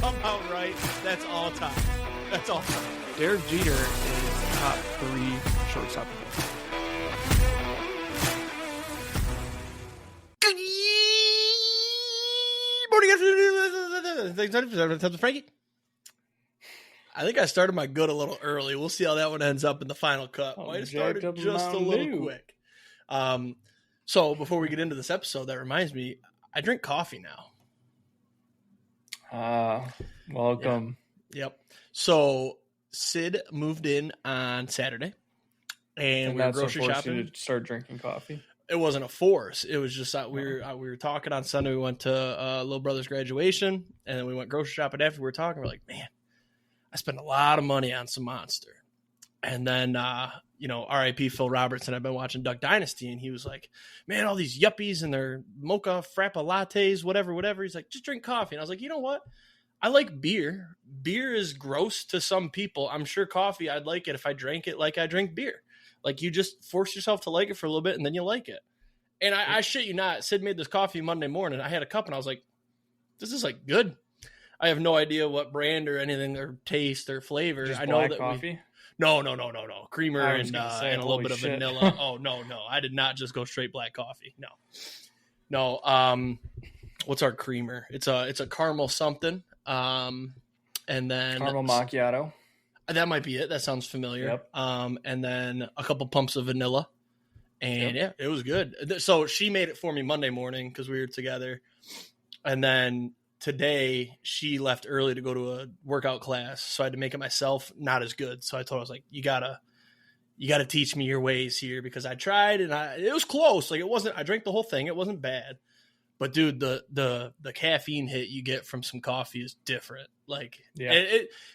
somehow right. That's all time. That's all time. Derek Jeter is top 3 shortstop. Frankie. I think I started my good a little early. We'll see how that one ends up in the final cut. Might have started just a little quick. So before we get into this episode, that reminds me, I drink coffee now. Welcome. Yeah. Yep. So Sid moved in on Saturday, and we were grocery shopping. You to start drinking coffee. It wasn't a force. It was just that we were talking on Sunday. We went to little brother's graduation, and then we went grocery shopping after. We were talking. We're like, man, I spent a lot of money on some Monster. And then, R.I.P. Phil Robertson. I've been watching Duck Dynasty, and he was like, man, all these yuppies and their mocha frappa lattes, whatever. He's like, just drink coffee. And I was like, you know what? I like beer. Beer is gross to some people. I'm sure coffee, I'd like it if I drank it like I drink beer. Like, you just force yourself to like it for a little bit, and then you like it. And I shit you not, Sid made this coffee Monday morning. I had a cup, and I was like, this is, like, good. I have no idea what brand or anything or taste or flavor. Just I know black that coffee? No. Creamer and a little bit of vanilla. Oh, no. I did not just go straight black coffee. No. What's our creamer? It's a caramel something. And then caramel macchiato. That might be it. That sounds familiar. Yep. And then a couple pumps of vanilla. And yeah, it was good. So she made it for me Monday morning because we were together. And then today she left early to go to a workout class. So I had to make it myself. Not as good. So I told her, I was like, you gotta teach me your ways here, because I tried and it was close. Like, I drank the whole thing. It wasn't bad. But dude, the caffeine hit you get from some coffee is different. Like,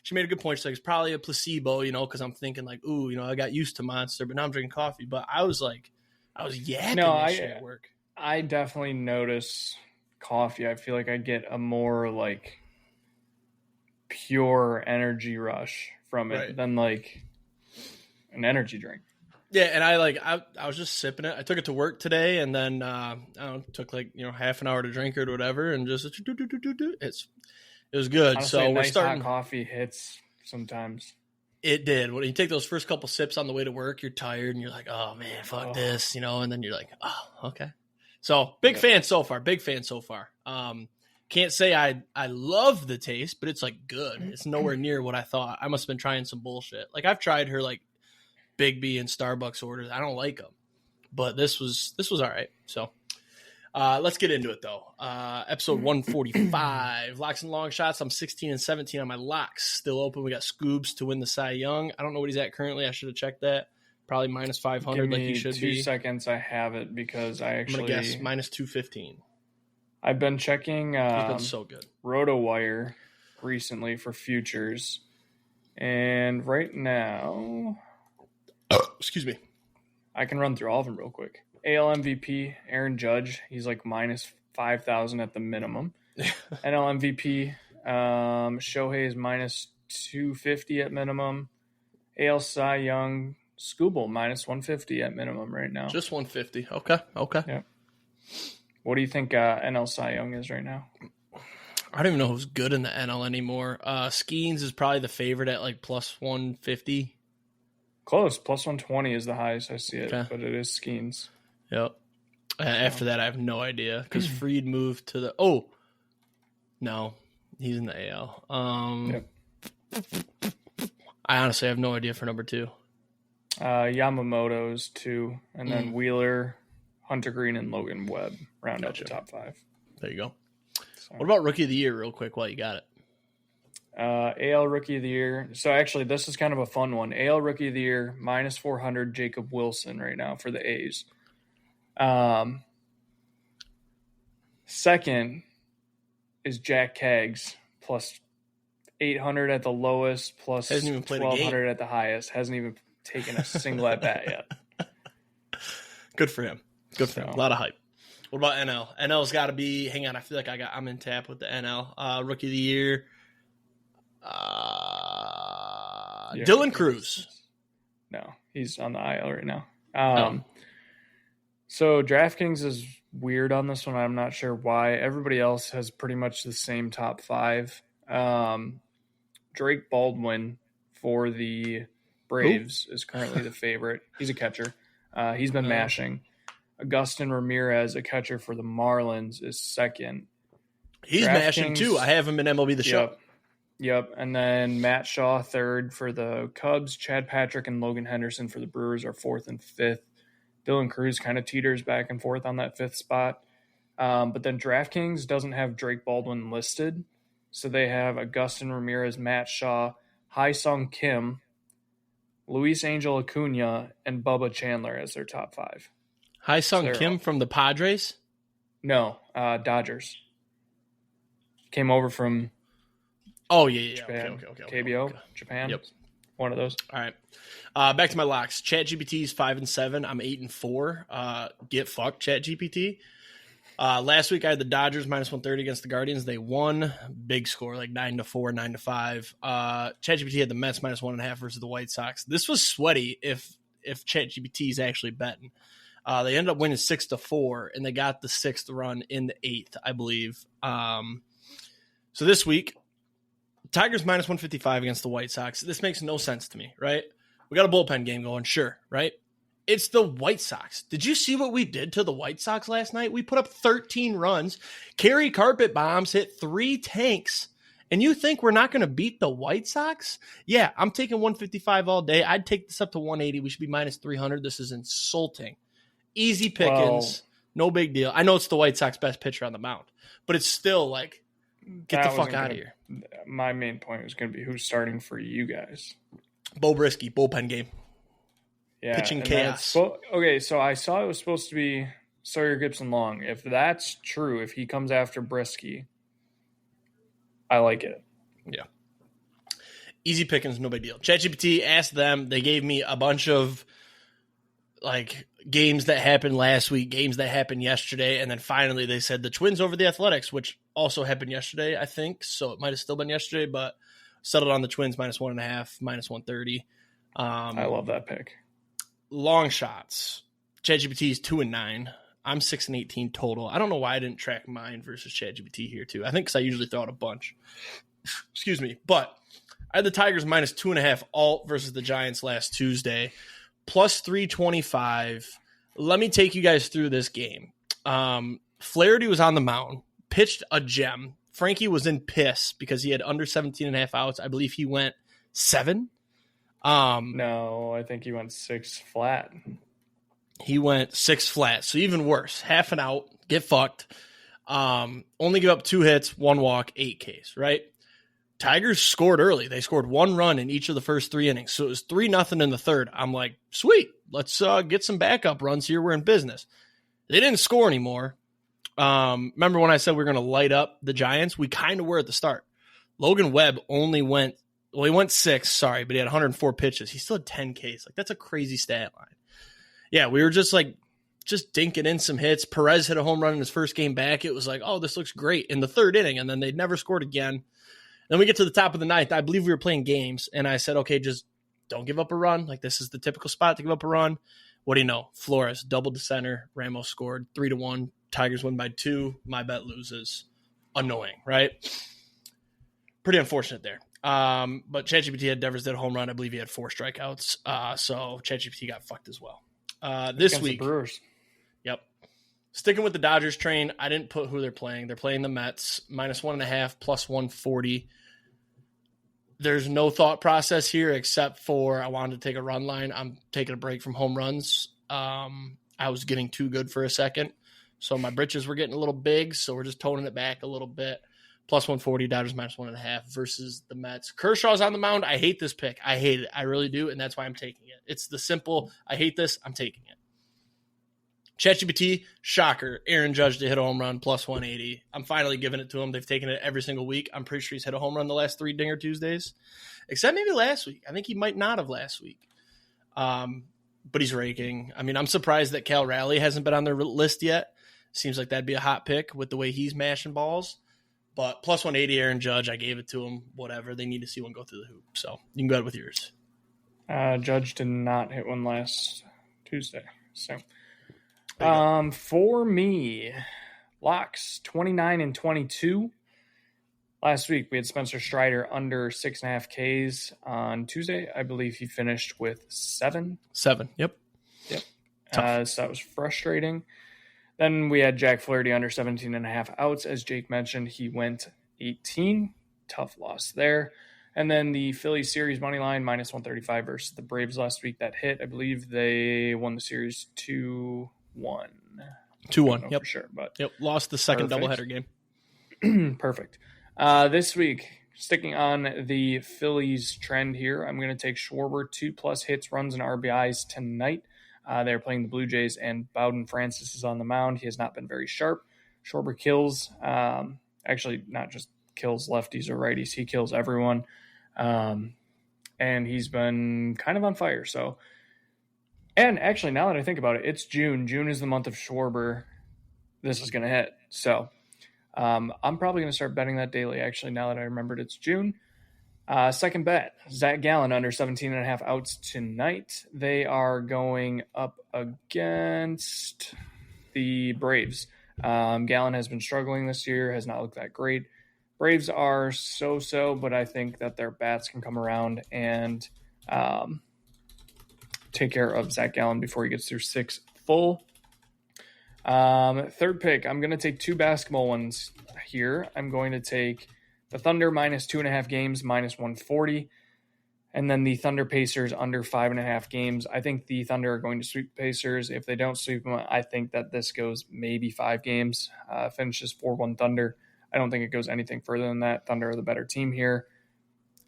she made a good point. She's like, it's probably a placebo, because I'm thinking like, ooh, I got used to Monster, but now I'm drinking coffee. But I was yapping this shit at work. I definitely notice coffee. I feel like I get a more like pure energy rush from it than like an energy drink. Yeah, and I was just sipping it. I took it to work today, and then took half an hour to drink it or whatever, and just it was good. Honestly, so we're nice starting. Hot coffee hits sometimes. It did. When you take those first couple sips on the way to work, you're tired, and you're like, oh man, fuck this, and then you're like, oh, okay. So big fan so far. Can't say I love the taste, but it's like good. It's nowhere near what I thought. I must have been trying some bullshit. Like, I've tried her like Big B and Starbucks orders. I don't like them, but this was all right. So let's get into it though. Episode 145, locks and long shots. I'm 16-17 on my locks, still open. We got Scoobs to win the Cy Young. I don't know what he's at currently. I should have checked that. Probably minus 500 like he should be. 2 seconds. I have it because I'm gonna guess minus 215. I've been checking he's been so good. RotoWire recently for futures, and right now. Excuse me. I can run through all of them real quick. AL MVP, Aaron Judge. He's like minus 5,000 at the minimum. NL MVP, Shohei is minus 250 at minimum. AL Cy Young, Scooble, minus 150 at minimum right now. Just 150. Okay. Yeah. What do you think NL Cy Young is right now? I don't even know who's good in the NL anymore. Skeens is probably the favorite at like plus 150. Close. Plus 120 is the highest I see it, but it is Skeens. Yep. After that, I have no idea because Fried moved to the. Oh, no, he's in the AL. I honestly have no idea for number 2. Yamamoto's 2, and then Wheeler, Hunter Green, and Logan Webb round out the top 5. There you go. So. What about Rookie of the Year, real quick, while you got it? AL Rookie of the Year. So actually, this is kind of a fun one. AL Rookie of the Year, minus 400, Jacob Wilson right now for the A's. Second is Jack Kaggs, plus 800 at the lowest, plus 1,200 at the highest. Hasn't even taken a single at bat yet. Good for him. A lot of hype. What about NL? NL's got to be. Hang on, I feel like I'm in tap with the NL. Rookie of the Year. Dylan Cruz. No, he's on the IL right now. So DraftKings is weird on this one. I'm not sure why. Everybody else has pretty much the same top 5. Drake Baldwin for the Braves is currently the favorite. He's a catcher. He's been mashing. Augustin Ramirez, a catcher for the Marlins, is second. He's mashing too. I have him in MLB The Show. Yep. And then Matt Shaw, third for the Cubs. Chad Patrick and Logan Henderson for the Brewers are fourth and fifth. Dylan Cruz kind of teeters back and forth on that fifth spot. But then DraftKings doesn't have Drake Baldwin listed. So they have Augustin Ramirez, Matt Shaw, Hai-Sung Kim, Luis Angel Acuna, and Bubba Chandler as their top five. Hai-Sung Kim from the Padres? No, Dodgers. Came over from Japan. Okay. KBO, Japan. Yep. One of those. All right. Back to my locks. ChatGPT's 5-7. I'm 8-4. Get fucked, ChatGPT. Last week I had the Dodgers -130 against the Guardians. They won. Big score, like 9-4, 9-5. ChatGPT had the Mets -1.5 versus the White Sox. This was sweaty if ChatGPT is actually betting. They ended up winning 6-4, and they got the 6th run in the 8th, I believe. So this week, Tigers -155 against the White Sox. This makes no sense to me, right? We got a bullpen game going, sure, right? It's the White Sox. Did you see what we did to the White Sox last night? We put up 13 runs, carry carpet bombs, hit 3 tanks, and you think we're not going to beat the White Sox? Yeah, I'm taking 155 all day. I'd take this up to 180. We should be -300. This is insulting. Easy pickings. No big deal. I know it's the White Sox best pitcher on the mound, but it's still like, get the fuck out of here. My main point was going to be who's starting for you guys. Bo Brisky, bullpen game. Yeah, pitching chaos. So I saw it was supposed to be Sawyer Gibson Long. If that's true, if he comes after Brisky, I like it. Yeah. Easy pickings, no big deal. ChatGPT asked them. They gave me a bunch of like games that happened last week, games that happened yesterday, and then finally they said the Twins over the Athletics, which also happened yesterday, I think. So it might have still been yesterday, but settled on the Twins -1.5, -130. I love that pick. Long shots. ChatGPT is 2-9. I'm 6-18 total. I don't know why I didn't track mine versus ChatGPT here too. I think because I usually throw out a bunch. Excuse me. But I had the Tigers -2.5 alt versus the Giants last Tuesday. +325. Let me take you guys through this game. Flaherty was on the mound, pitched a gem. Franke was in piss because he had under 17.5 outs. I believe he went 7. No, I think he went 6 flat. He went 6 flat, so even worse. Half an out, get fucked. Only give up 2 hits, 1 walk, 8 Ks, right? Tigers scored early. They scored 1 run in each of the first 3 innings, so it was 3-0 in the third. I'm like, sweet, let's get some backup runs here. We're in business. They didn't score anymore. Remember when I said we were going to light up the Giants? We kind of were at the start. Logan Webb only went – well, he went 6, sorry, but he had 104 pitches. He still had 10 Ks. Like, that's a crazy stat line. Yeah, we were just dinking in some hits. Perez hit a home run in his first game back. It was like, oh, this looks great in the third inning, and then they'd never scored again. Then we get to the top of the ninth. I believe we were playing games, and I said, okay, just don't give up a run. Like, this is the typical spot to give up a run. What do you know? Flores doubled to center. Ramos scored 3-1. Tigers win by 2. My bet loses. Annoying, right? Pretty unfortunate there. But ChatGPT had Devers did a home run. I believe he had 4 strikeouts. So ChatGPT got fucked as well. This Against week, the Brewers. Yep. Sticking with the Dodgers train, I didn't put who they're playing. They're playing the Mets, -1.5, +140. There's no thought process here except for I wanted to take a run line. I'm taking a break from home runs. I was getting too good for a second. So my britches were getting a little big, so we're just toning it back a little bit. +140, Dodgers -1.5 versus the Mets. Kershaw's on the mound. I hate this pick. I hate it. I really do, and that's why I'm taking it. It's the simple, I hate this, I'm taking it. ChatGPT, shocker. Aaron Judge to hit a home run, +180. I'm finally giving it to him. They've taken it every single week. I'm pretty sure he's hit a home run the last 3 Dinger Tuesdays, except maybe last week. I think he might not have last week. But he's raking. I mean, I'm surprised that Cal Raleigh hasn't been on their list yet. Seems like that'd be a hot pick with the way he's mashing balls. But +180 Aaron Judge, I gave it to him. Whatever. They need to see one go through the hoop. So you can go ahead with yours. Judge did not hit one last Tuesday. So for me, locks 29 and 22. Last week, we had Spencer Strider under 6.5 Ks on Tuesday. I believe he finished with 7. 7. Yep. So that was frustrating. Then we had Jack Flaherty under 17.5 outs. As Jake mentioned, he went 18. Tough loss there. And then the Phillies series money line, minus 135 versus the Braves last week. That hit. I believe they won the series 2-1. 2-1. Yep. For sure. But lost the second doubleheader game. Perfect. This week, sticking on the Phillies trend here, I'm going to take Schwarber 2+ hits, runs, and RBIs tonight. They're playing the Blue Jays, and Bowden Francis is on the mound. He has not been very sharp. Schwarber kills, actually not just kills lefties or righties. He kills everyone. And he's been kind of on fire. So, and actually, now that I think about it, it's June. June is the month of Schwarber. This is going to hit. So I'm probably going to start betting that daily, actually, now that I remembered it's June. Second bet, Zach Gallen under 17.5 outs tonight. They are going up against the Braves. Gallen has been struggling this year, has not looked that great. Braves are so-so, but I think that their bats can come around and take care of Zach Gallen before he gets through 6 full. Third pick, I'm going to take 2 basketball ones here. I'm going to take the Thunder minus 2.5 games, minus 140. And then the Thunder Pacers under 5.5 games. I think the Thunder are going to sweep the Pacers. If they don't sweep them, I think that this goes maybe 5 games, finishes 4-1 Thunder. I don't think it goes anything further than that. Thunder are the better team here.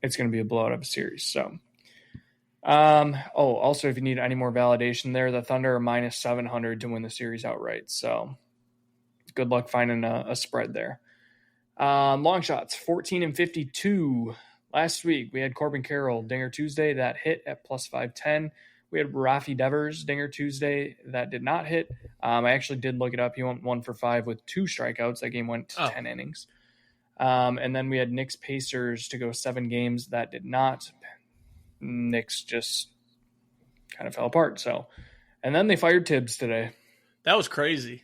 It's going to be a blowout of a series. So, also, if you need any more validation there, the Thunder are minus 700 to win the series outright. So, good luck finding a spread there. Long shots, 14 and 52. Last week, we had Corbin Carroll, Dinger Tuesday, that hit at plus 510. We had Rafi Devers, Dinger Tuesday, that did not hit. I actually did look it up. He went 1 for 5 with 2 strikeouts. That game went 10 innings. And then we had Knicks Pacers to go 7 games. That did not. Knicks just kind of fell apart. So, and then they fired Tibbs today. That was crazy.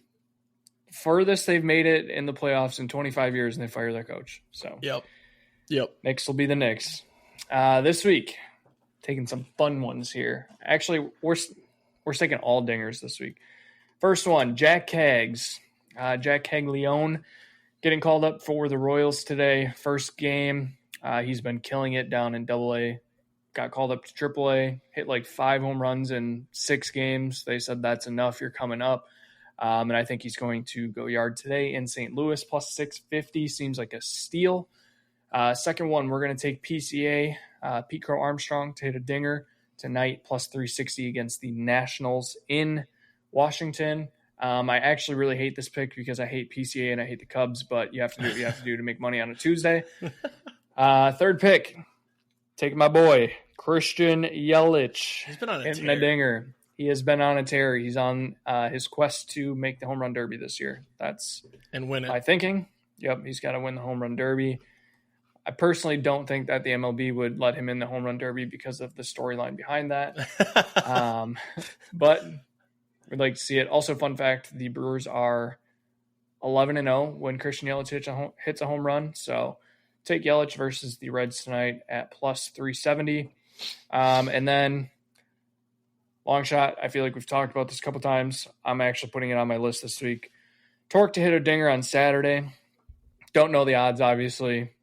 Furthest they've made it in the playoffs in 25 years, and they fire their coach. So, Yep. Knicks will be the Knicks. This week, taking some fun ones here. Actually, we're taking all dingers this week. First one, Jack Cags. Jack Caglione getting called up for the Royals today. First game. He's been killing it down in Double-A. Got called up to Triple-A. Hit like 5 home runs in 6 games. They said that's enough. You're coming up. And I think he's going to go yard today in St. Louis. Plus 650 seems like a steal. Second one, we're going to take PCA, Pete Crow Armstrong, to hit a dinger tonight, plus 360 against the Nationals in Washington. I actually really hate this pick because I hate PCA and I hate the Cubs, but you have to do what you have to do to make money on a Tuesday. Third pick, taking my boy, Christian Yelich. He's been on a hitting a dinger. He has been on a tear. He's on his quest to make the home run derby this year. That's and win it. my thinking. Yep, he's got to win the home run derby. I personally don't think that the MLB would let him in the home run derby because of the storyline behind that. But we'd like to see it. Also, fun fact, the Brewers are 11-0 when Christian Yelich hits a home run. So take Yelich versus the Reds tonight at plus 370. And then long shot, I feel like we've talked about this a couple times. I'm actually putting it on my list this week. Torque to hit a dinger on Saturday. Don't know the odds, obviously.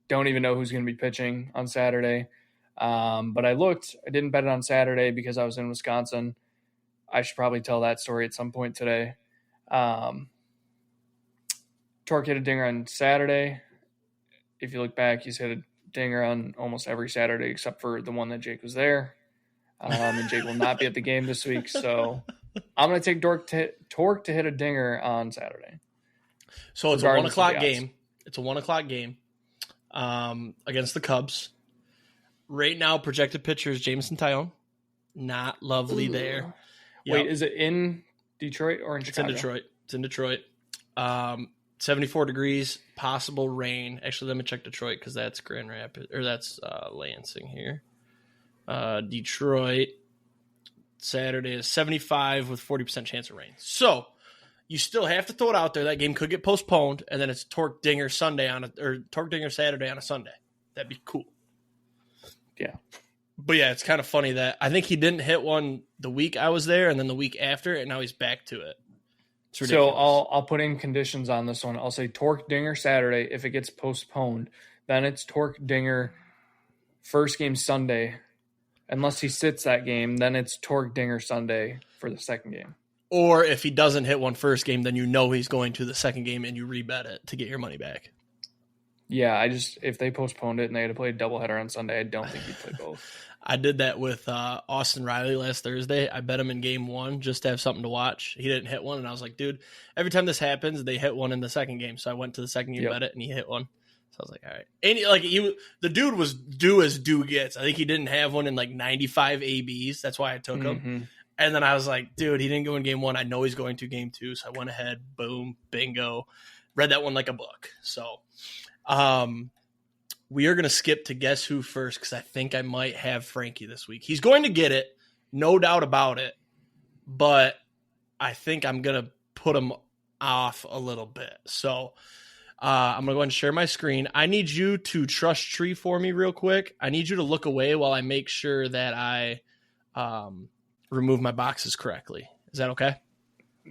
Don't even know who's going to be pitching on Saturday. But I looked. I didn't bet it on Saturday because I was in Wisconsin. I should probably tell that story at some point today. Torque hit a dinger on Saturday. If you look back, he's hit a dinger on almost every Saturday except for the one that Jake was there. And Jake will not be at the game this week. So I'm going to take Torque to hit a dinger on Saturday. So it's a 1 o'clock game. It's a 1 o'clock game. Against the Cubs. Right now, projected pitcher is Jameson Tyone. Not lovely there. Yep. Wait, is it in Detroit or in Chicago? It's in Detroit. 74 degrees, possible rain. Actually, let me check Detroit because that's Grand Rapids, or that's Lansing here. Detroit, Saturday is 75 with 40% chance of rain. So, you still have to throw it out there. That game could get postponed, and then it's Torque Dinger Sunday or Torque Dinger Saturday on a Sunday. That'd be cool. Yeah. But yeah, it's kind of funny that I think he didn't hit one the week I was there, and then the week after, and now he's back to it. It's ridiculous. So I'll put in conditions on this one. I'll say Torque Dinger Saturday. If it gets postponed, then it's Torque Dinger first game Sunday. Unless he sits that game, then it's Torque Dinger Sunday for the second game. Or if he doesn't hit one first game, then you know he's going to the second game and you rebet it to get your money back. Yeah, if they postponed it and they had to play a doubleheader on Sunday, I don't think he'd play both. I did that with Austin Riley last Thursday. I bet him in game 1 just to have something to watch. He didn't hit one, and I was like, dude, every time this happens, they hit one in the second game. So I went to the second game, bet it, and he hit one. So I was like, all right. And the dude was due as due gets. I think he didn't have one in like 95 ABs. That's why I took him. And then I was like, dude, he didn't go in game 1. I know he's going to game 2. So I went ahead, boom, bingo. Read that one like a book. So we are going to skip to guess who first because I think I might have Franke this week. He's going to get it, no doubt about it. But I think I'm going to put him off a little bit. So I'm going to go ahead and share my screen. I need you to trust tree for me real quick. I need you to look away while I make sure that I remove my boxes correctly. Is that okay?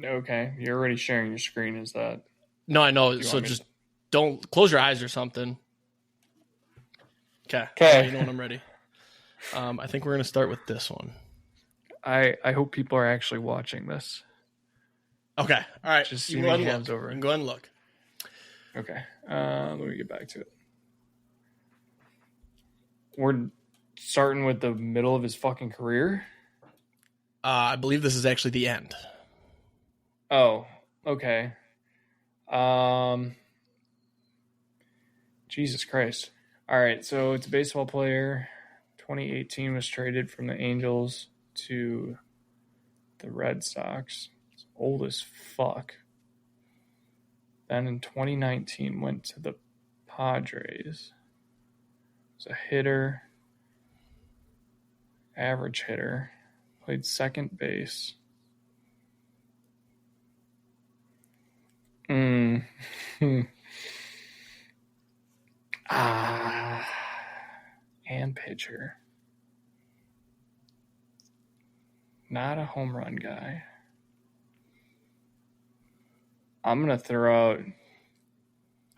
Okay. You're already sharing your screen. Is that? No, I know. So just don't close your eyes or something. Okay. You know when I'm ready. I think we're going to start with this one. I hope people are actually watching this. Okay. All right. Just you go ahead and look. over. Go ahead and look. Okay. Let me get back to it. We're starting with the middle of his fucking career. I believe this is actually the end. Oh, okay. Jesus Christ. All right, so it's a baseball player. 2018 was traded from the Angels to the Red Sox. It's old as fuck. Then in 2019 went to the Padres. Was a hitter, average hitter. Played second base. And pitcher. Not a home run guy. I'm going to throw out,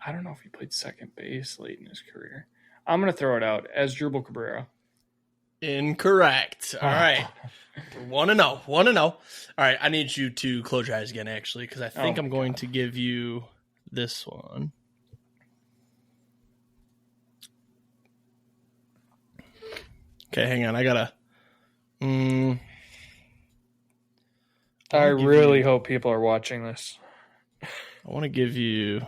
I don't know if he played second base late in his career. I'm going to throw it out as Drupal Cabrera. Incorrect. All right. 1-0. 1-0. All right. I need you to close your eyes again, actually, because I think I'm going to give you this one. Okay, hang on. I got to... I really hope people are watching this. I want to give you... I'm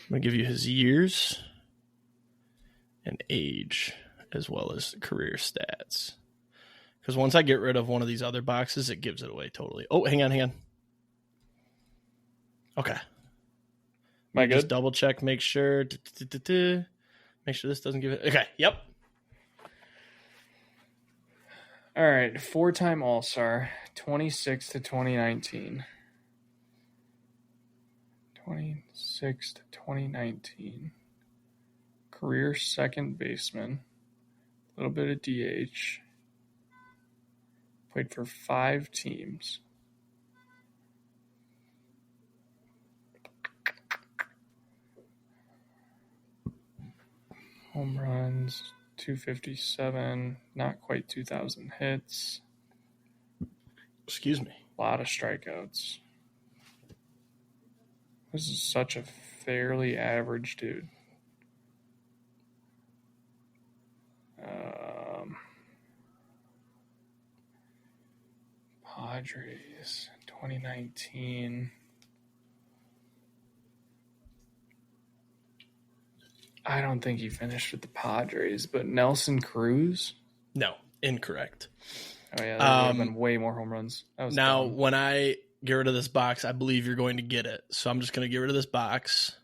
going to give you his years and age, as well as career stats. Because once I get rid of one of these other boxes, it gives it away totally. Oh, hang on. Okay. Am I good? Just double check, make sure. Make sure this doesn't give it. Okay, yep. All right, 4-time All-Star, 26 to 2019. 26 to 2019. Career second baseman. A little bit of DH. Played for 5 teams. Home runs, 257, not quite 2,000 hits. Excuse me. A lot of strikeouts. This is such a fairly average dude. Padres, 2019. I don't think he finished with the Padres, but Nelson Cruz? No, incorrect. Oh, yeah, there would have been way more home runs. Now, when I get rid of this box, I believe you're going to get it. So I'm just going to get rid of this box.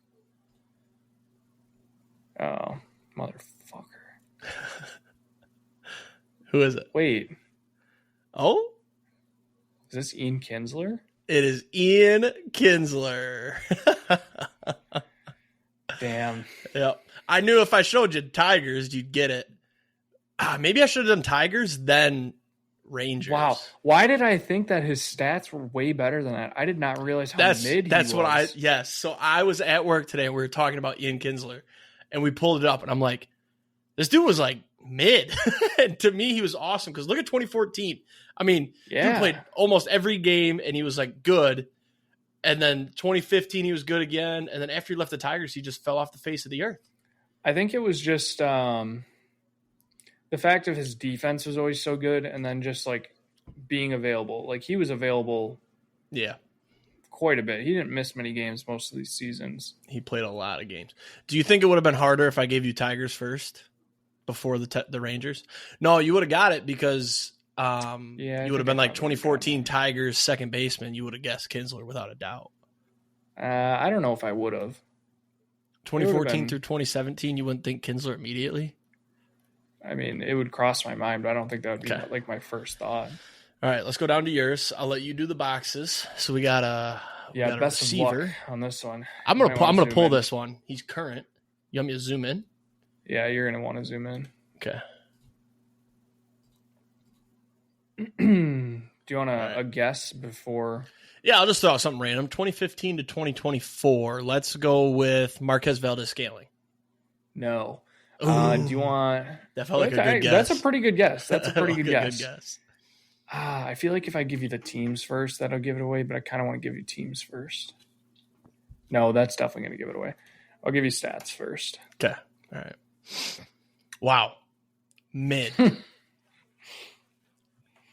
Oh, motherfucker. Who is it? Wait. Oh? Is this Ian Kinsler? It is Ian Kinsler. Damn. Yep. I knew if I showed you Tigers, you'd get it. Maybe I should have done Tigers, then Rangers. Wow. Why did I think that his stats were way better than that? I did not realize how mid he was. That's what yes. So I was at work today and we were talking about Ian Kinsler and we pulled it up and I'm like, this dude was like mid. And to me, he was awesome because look at 2014. I mean, he played almost every game and he was like good. And then 2015, he was good again. And then after he left the Tigers, he just fell off the face of the earth. I think it was just the fact of his defense was always so good. And then just like being available. Like he was available. Yeah. Quite a bit. He didn't miss many games most of these seasons. He played a lot of games. Do you think it would have been harder if I gave you Tigers first before the Rangers? No, you would have got it because you would have been like 2014 Tigers second baseman. You would have guessed Kinsler without a doubt. I don't know if I would have. 2014 through 2017, you wouldn't think Kinsler immediately? I mean, it would cross my mind, but I don't think that would be like my first thought. All right, let's go down to yours. I'll let you do the boxes. So we got a best receiver of luck on this one. I'm gonna pull this one. He's current. You want me to zoom in? Yeah, you're gonna want to zoom in. Okay. Do you want a guess before? Yeah, I'll just throw out something random. 2015 to 2024. Let's go with Marquez Valdez-Scantling. No. Do you want? That felt like a good guess. That's a pretty good guess. That's a pretty good guess. Good guess. I feel like if I give you the teams first, that'll give it away, but I kind of want to give you teams first. No, that's definitely going to give it away. I'll give you stats first. Okay. All right. Wow. Mid.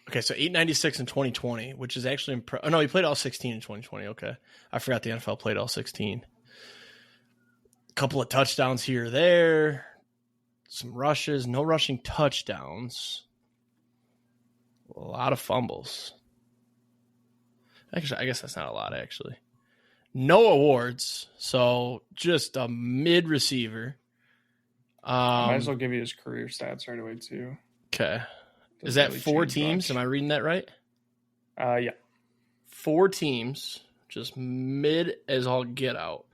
Okay, so 896 in 2020, which is actually oh, no, he played all 16 in 2020. Okay. I forgot the NFL played all 16. A couple of touchdowns here or there. Some rushes, no rushing touchdowns. A lot of fumbles. Actually, I guess that's not a lot, actually. No awards, so just a mid receiver. Might as well give you his career stats right away, too. Okay. Is that really 4 teams? Much. Am I reading that right? Yeah. 4 teams, just mid as all get out.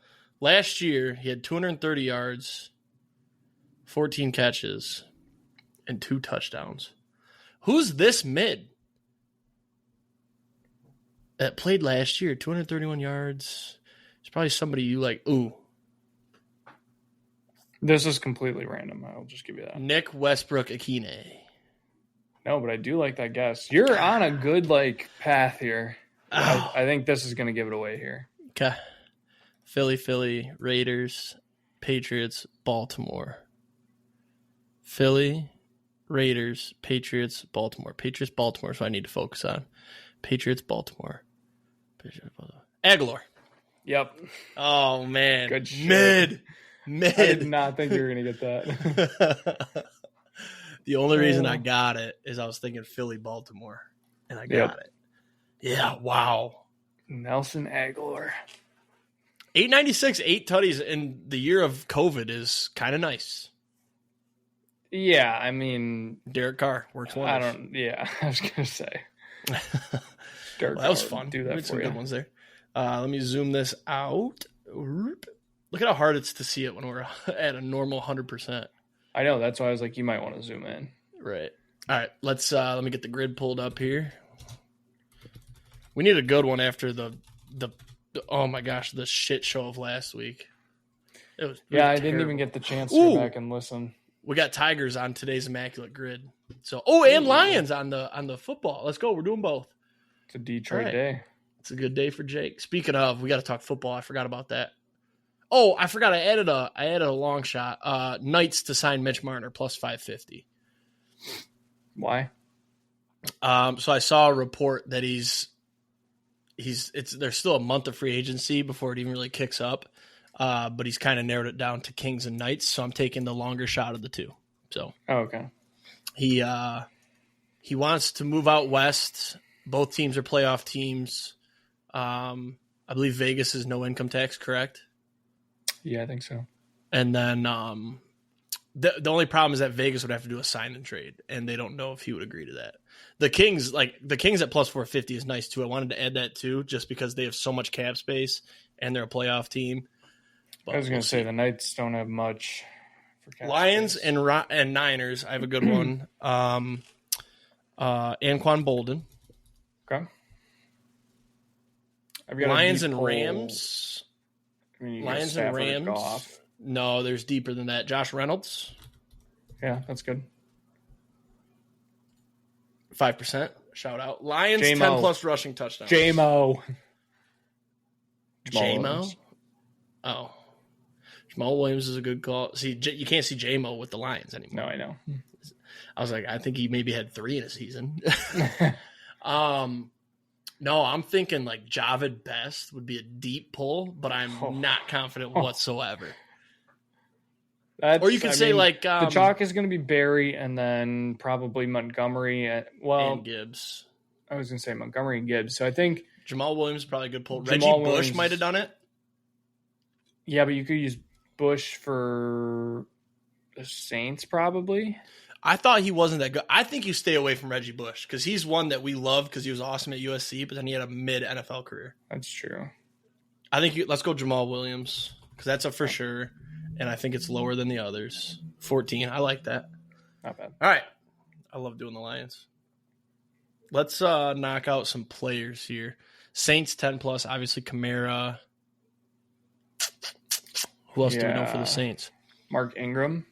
Last year, he had 230 yards, 14 catches, and 2 touchdowns. Who's this mid that played last year? 231 yards. It's probably somebody you like. Ooh. This is completely random. I'll just give you that. Nick Westbrook-Akine. No, but I do like that guess. You're on a good path here. Oh. I think this is going to give it away here. Okay. Philly, Raiders, Patriots, Baltimore. Philly, Raiders, Patriots, Baltimore. Patriots, Baltimore is what I need to focus on. Patriots, Baltimore. Aguilar. Yep. Oh, man. Good shit. Mid. I did not think you were going to get that. The only reason I got it is I was thinking Philly, Baltimore, and I got it. Yeah, wow. Nelson Aguilar. 896, 8 tutties in the year of COVID is kind of nice. Yeah, I mean, Derek Carr works wonders. I was gonna say. Derek that was fun. Do that for some good ones there. Let me zoom this out. Look at how hard it's to see it when we're at a normal 100%. I know. That's why I was like, you might want to zoom in. Right. All right. Let's let me get the grid pulled up here. We need a good one after the oh my gosh, the shit show of last week. It was I didn't even get the chance to go back and listen. We got Tigers on today's Immaculate grid. So and Lions on the football. Let's go. We're doing both. It's a Detroit day. It's a good day for Jake. Speaking of, we got to talk football. I forgot about that. Oh, I forgot. I added a long shot. Knights to sign Mitch Marner plus 550. Why? So I saw a report that there's still a month of free agency before it even really kicks up. But he's kind of narrowed it down to Kings and Knights, so I'm taking the longer shot of the two. So okay. He wants to move out west. Both teams are playoff teams. I believe Vegas is no income tax, correct? Yeah, I think so. And then The only problem is that Vegas would have to do a sign and trade, and they don't know if he would agree to that. The Kings at plus 450 is nice too. I wanted to add that too, just because they have so much cap space and they're a playoff team. But I was going to say the Knights don't have much for cap Lions space. and Niners. I have a good one. Anquan Bolden. Okay. I've got Lions and Rams. Lions and Rams. Goff. No, there's deeper than that. Josh Reynolds. Yeah, that's good. 5%. Shout out. Lions, J-Mo. 10 plus rushing touchdowns. J-Mo. J-Mo? Oh. Jamal Williams is a good call. See, you can't see J-Mo with the Lions anymore. No, I know. I was like, I think he maybe had 3 in a season. No, I'm thinking like Javid Best would be a deep pull, but I'm not confident whatsoever. Or you could say the chalk is going to be Barry and then probably Montgomery. And Gibbs. I was going to say Montgomery and Gibbs. So I think Jamal Williams is probably a good pull. Jamal Reggie Bush might have done it. Yeah, but you could use Bush for the Saints probably. I thought he wasn't that good. I think you stay away from Reggie Bush because he's one that we love because he was awesome at USC, but then he had a mid-NFL career. That's true. I think let's go Jamal Williams because that's a for sure. And I think it's lower than the others. 14. I like that. Not bad. All right. I love doing the Lions. Let's knock out some players here. Saints 10 plus. Obviously Kamara. Who else do we know for the Saints? Mark Ingram.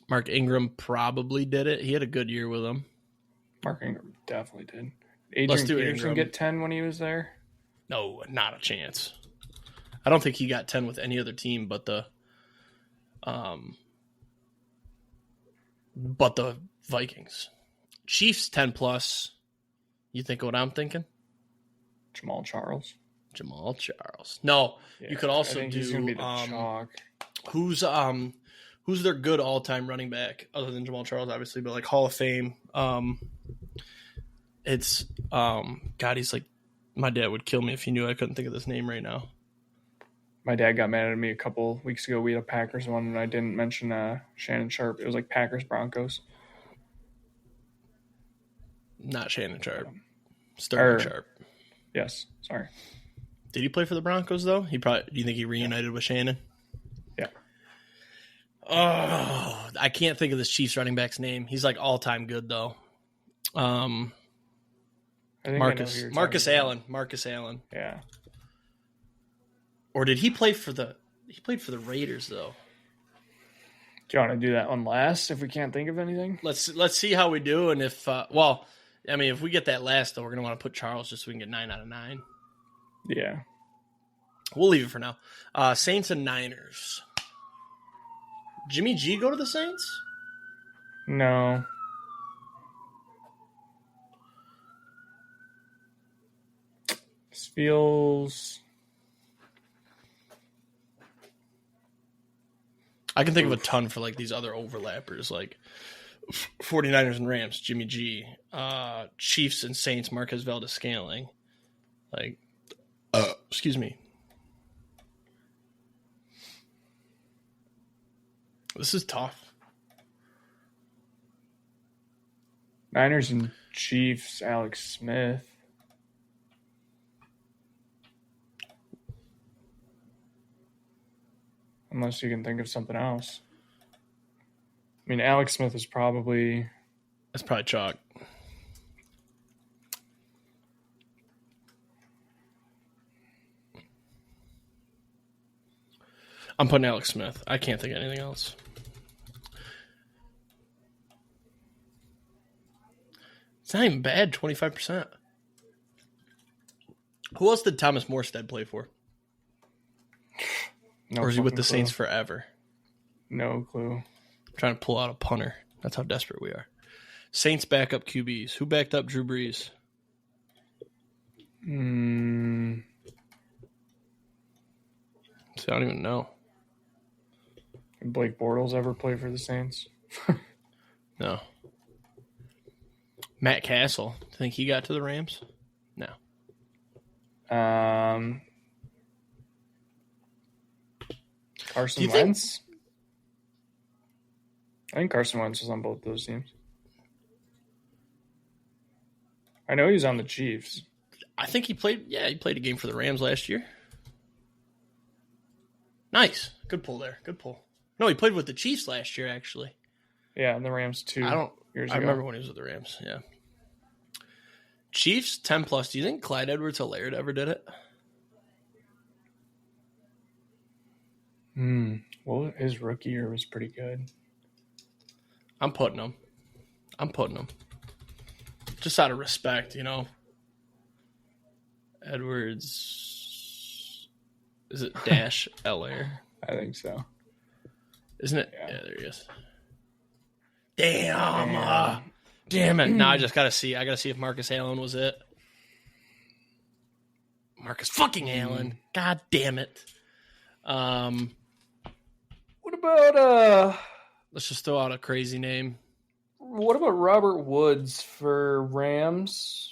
Mark Ingram probably did it. He had a good year with them. Mark Ingram definitely did. Let's do Peterson Ingram. get 10 when he was there? No, not a chance. I don't think he got 10 with any other team but the Vikings. Chiefs 10 plus. You think what I'm thinking? Jamal Charles. No, you could also do he's gonna be the chalk. Who's their good all-time running back other than Jamal Charles, obviously, but like Hall of Fame. It's God, he's like my dad would kill me if he knew I couldn't think of this name right now. My dad got mad at me a couple weeks ago. We had a Packers one, and I didn't mention Shannon Sharp. It was like Packers Broncos. Not Shannon Sharp. Sterling Sharp. Yes, sorry. Did he play for the Broncos though? Do you think he reunited with Shannon? Yeah. Oh, I can't think of this Chiefs running back's name. He's like all-time good though. Marcus Allen. Yeah. Or did he play for the? He played for the Raiders though. Do you want to do that one last if we can't think of anything? Let's see how we do, and if if we get that last though, we're gonna want to put Charles just so we can get 9 out of 9. Yeah. We'll leave it for now. Saints and Niners. Jimmy G go to the Saints? No. This feels... I can think of a ton for like these other overlappers, like 49ers and Rams, Jimmy G. Chiefs and Saints, Marquez Valdes-Scantling. Like, excuse me. This is tough. Niners and Chiefs, Alex Smith. Unless you can think of something else. I mean, Alex Smith is probably... That's probably chalk. I'm putting Alex Smith. I can't think of anything else. It's not even bad, 25%. Who else did Thomas Morstead play for? No, or is he with the clue. Saints forever? No clue. I'm trying to pull out a punter. That's how desperate we are. Saints backup QBs. Who backed up Drew Brees? See, I don't even know. Did Blake Bortles ever play for the Saints? No. Matt Castle. Think he got to the Rams? No. Carson Wentz? I think Carson Wentz was on both those teams. I know he was on the Chiefs. I think he played. Yeah, he played a game for the Rams last year. Nice, good pull there. Good pull. No, he played with the Chiefs last year, actually. Yeah, and the Rams 2 years ago. I remember when he was with the Rams. Yeah. Chiefs 10+. Do you think Clyde Edwards-Helaire ever did it? Well, his rookie year was pretty good. I'm putting him. Just out of respect, you know. Edwards. Is it dash Helaire? I think so. Isn't it? Yeah, there he is. Damn it. Now I just got to see. I got to see if Marcus Allen was it. Marcus fucking Allen. God damn it. What about let's just throw out a crazy name. What about Robert Woods for Rams?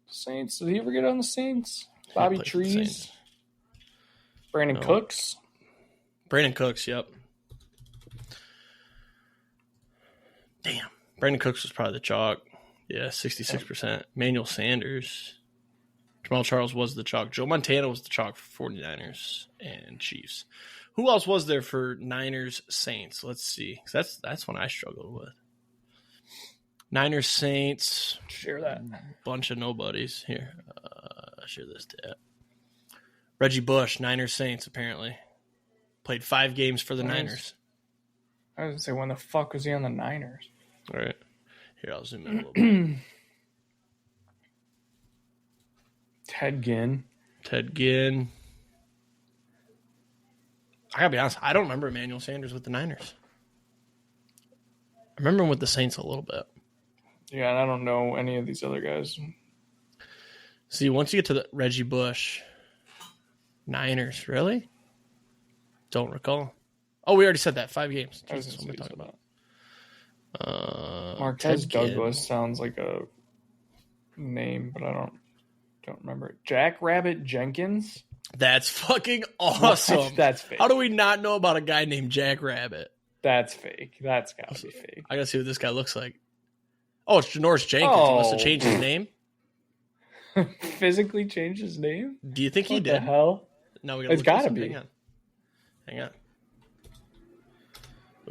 Saints. Did he ever get on the Saints? Bobby Trees. Brandon Cooks. Brandon Cooks, yep. Damn. Brandon Cooks was probably the chalk. Yeah, 66%. Emmanuel Sanders. Jamal Charles was the chalk. Joe Montana was the chalk for 49ers and Chiefs. Who else was there for Niners Saints? Let's see. That's one I struggled with. Niners Saints. Share that. Bunch of nobodies. Here. Share this tab. Reggie Bush, Niners Saints, apparently. Played 5 games for the Niners. I was going to say, when the fuck was he on the Niners? All right. Here, I'll zoom in a little bit. Ted Ginn. I gotta be honest, I don't remember Emmanuel Sanders with the Niners. I remember him with the Saints a little bit. Yeah, and I don't know any of these other guys. See, once you get to the Reggie Bush, Niners, really? Don't recall. Oh, we already said that. 5 games. Jesus, what am I talking about? Marquez Douglas sounds like a name, but I don't remember it. Jackrabbit Jenkins? That's fucking awesome. That's fake. How do we not know about a guy named Jackrabbit? That's fake. That's gotta be fake. I gotta see what this guy looks like. Oh, it's Janoris Jenkins. He must have changed his name. Physically changed his name? Do you think he did? What the hell? No, we gotta. It's gotta be. Hang on.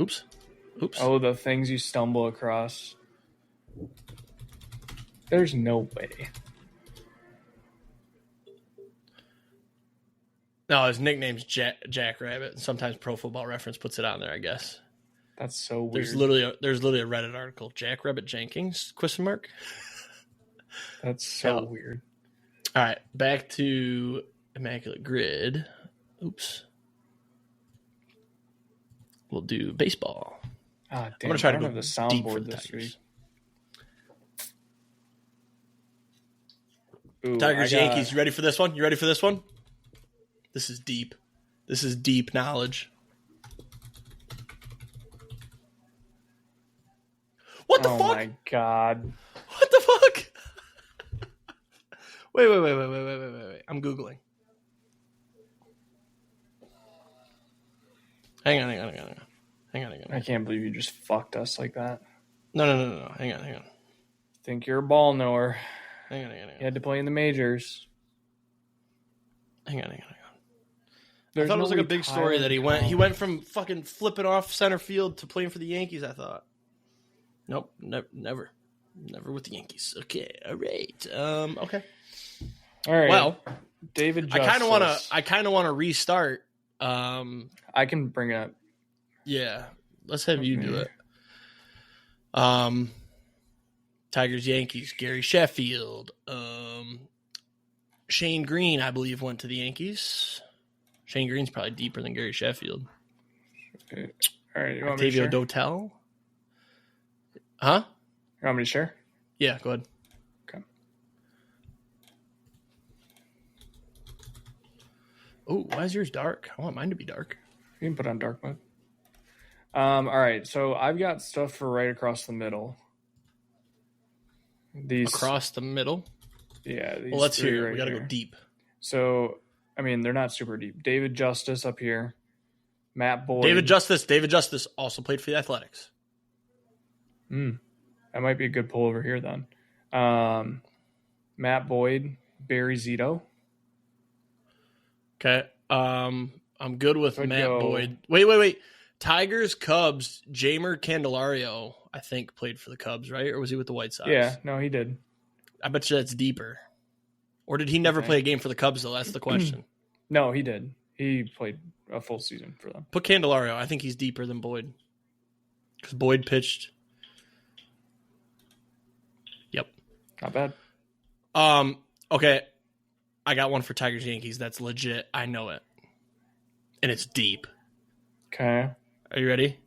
Oops. Oh, the things you stumble across. There's no way. No, his nickname's Jackrabbit. Sometimes Pro Football Reference puts it on there, I guess. That's so weird. There's literally a Reddit article. Jackrabbit Jenkins? ? That's so weird. All right, back to Immaculate Grid. Oops. We'll do baseball. Ah, damn, I'm gonna try to go the deep for soundboard the this Tigers. Ooh, Tigers, Yankees. You ready for this one? This is deep. This is deep knowledge. What the fuck? Oh my god. What the fuck? Wait. I'm Googling. Hang on. I can't believe you just fucked us like that. No. Hang on. Think you're a ball knower. Hang on. You had to play in the majors. Hang on. I thought it was like a big story that he went from fucking flipping off center field to playing for the Yankees, I thought. Nope, never with the Yankees. Okay, all right. Okay. All right. Well, David Justice. I kind of want to restart. I can bring it up. Yeah, let's have you do it. Tigers, Yankees, Gary Sheffield. Shane Green, I believe, went to the Yankees. Shane Green's probably deeper than Gary Sheffield. Okay. All right, you want Octavio me to share? Dotel. Huh? You want me to share? Yeah, go ahead. Okay. Oh, why is yours dark? I want mine to be dark. You can put on dark mode. All right, so I've got stuff for right across the middle. These across the middle? Yeah. Well, let's hear it. Right We got to here. go deep. So, I mean, they're not super deep. David Justice up here. Matt Boyd. David Justice also played for the Athletics. That might be a good pull over here then. Matt Boyd, Barry Zito. Okay. I'm good with Matt Boyd. Wait. Tigers, Cubs, Jamer Candelario, I think, played for the Cubs, right? Or was he with the White Sox? Yeah, no, he did. I bet you that's deeper. Or did he never play a game for the Cubs, though? That's the question. No, he did. He played a full season for them. Put Candelario. I think he's deeper than Boyd. Because Boyd pitched. Yep. Not bad. Okay. I got one for Tigers Yankees. That's legit. I know it. And it's deep. Okay. Are you ready?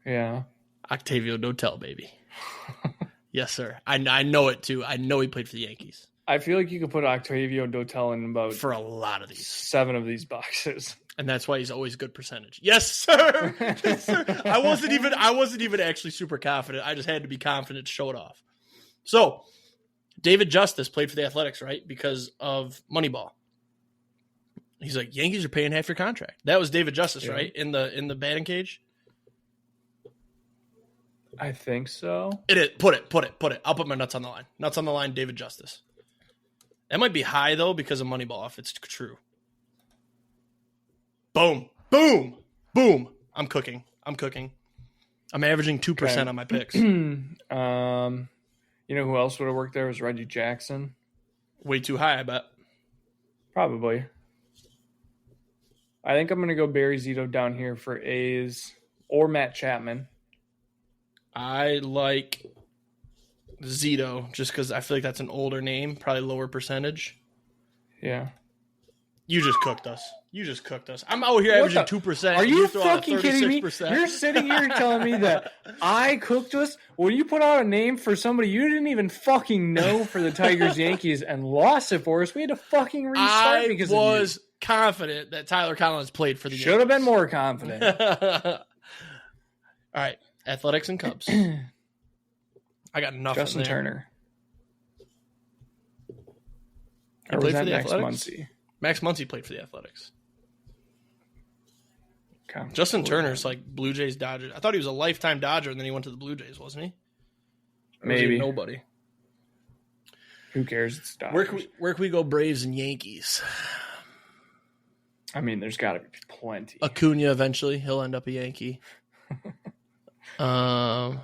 Yeah. Octavio Dotel, baby. Yes, sir. I know it, too. I know he played for the Yankees. I feel like you could put Octavio Dotel in about for a lot of these. 7 of these boxes. And that's why he's always good percentage. Yes, sir. Yes, sir. I wasn't even actually super confident. I just had to be confident to show it off. So, David Justice played for the Athletics, right? Because of Moneyball. He's like, Yankees are paying half your contract. That was David Justice, right? In the batting cage? I think so. It is. Put it. I'll put my nuts on the line. Nuts on the line, David Justice. That might be high, though, because of Moneyball, if it's true. Boom. Boom. Boom. I'm cooking. I'm averaging 2% on my picks. You know who else would have worked there was Reggie Jackson. Way too high, I bet. Probably. I think I'm going to go Barry Zito down here for A's or Matt Chapman. I like Zito just because I feel like that's an older name, probably lower percentage. Yeah. You just cooked us. I'm out here averaging 2%. Are you fucking kidding me? You're sitting here telling me that I cooked us when you put out a name for somebody you didn't even fucking know for the Tigers Yankees and lost it for us. We had to fucking restart because I was confident that Tyler Collins played for the Yankees. Should have been more confident. All right. Athletics and Cubs. I got nothing. Justin Turner. He played for the Athletics? Max Muncy played for the Athletics. Okay. Justin Turner's like Blue Jays, Dodgers. I thought he was a lifetime Dodger, and then he went to the Blue Jays, wasn't he? Maybe. Nobody. Who cares? It's Dodgers. Where can we go Braves and Yankees? I mean, there's got to be plenty. Acuna eventually. He'll end up a Yankee. Greg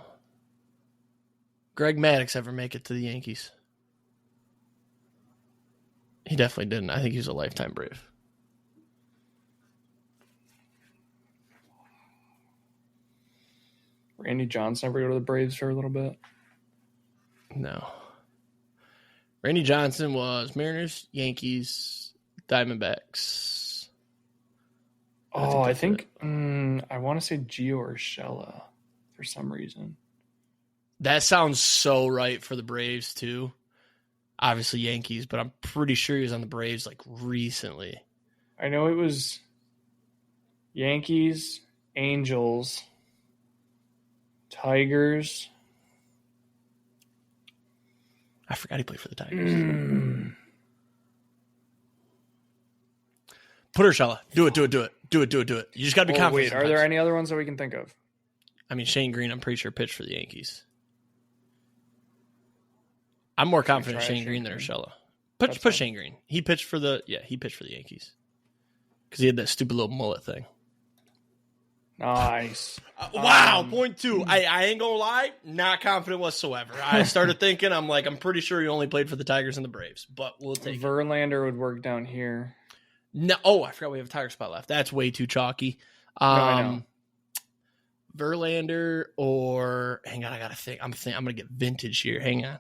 Maddux ever make it to the Yankees? He definitely didn't. I think he was a lifetime Brave. Randy Johnson ever go to the Braves for a little bit? No. Randy Johnson was Mariners, Yankees, Diamondbacks. I think I want to say Gio Urshela for some reason. That sounds so right for the Braves, too. Obviously Yankees, but I'm pretty sure he was on the Braves like recently. I know it was Yankees, Angels, Tigers. I forgot he played for the Tigers. Put Urshela. Do it. You just got to be confident. Wait, are there any other ones that we can think of? I mean, Shane Green, I'm pretty sure pitched for the Yankees. I'm more confident in Shane Green than Urshela. Put Shane Green. He pitched for the Yankees. Because he had that stupid little mullet thing. Nice. Wow, point 2. I ain't going to lie, not confident whatsoever. I started thinking, I'm pretty sure he only played for the Tigers and the Braves, but we'll take Verlander would work down here. No, I forgot we have a Tiger spot left. That's way too chalky. No, I know. Verlander or hang on, I gotta think. I'm gonna get vintage here. Hang on.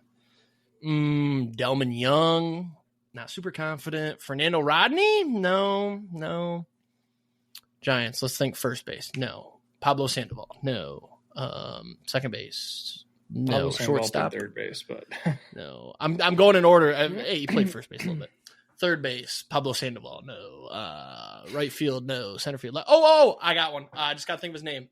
Delman Young, not super confident. Fernando Rodney, no. Giants. Let's think first base. No. Pablo Sandoval, no. Second base, no. Pablo Shortstop, third base, but no. I'm going in order. Hey, he played first base a little bit. Third base, Pablo Sandoval, no. Right field, no. Center field, I got one. I just got to think of his name.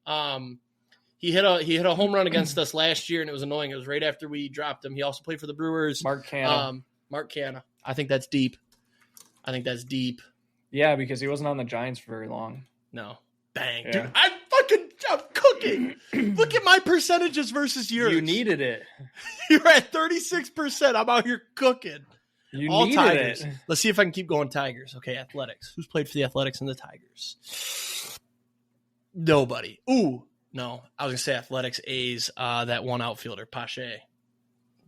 He hit a home run against us last year, and it was annoying. It was right after we dropped him. He also played for the Brewers. Mark Canha. Mark Canha. I think that's deep. Yeah, because he wasn't on the Giants for very long. No. Bang. Yeah. Dude, I'm cooking. cooking. Look at my percentages versus yours. You needed it. You're at 36%. I'm out here cooking. You All needed Tigers. it. Let's see if I can keep going Tigers. Okay, Athletics. Who's played for the Athletics and the Tigers? Nobody. Ooh, no. I was going to say Athletics A's, that one outfielder, Pache.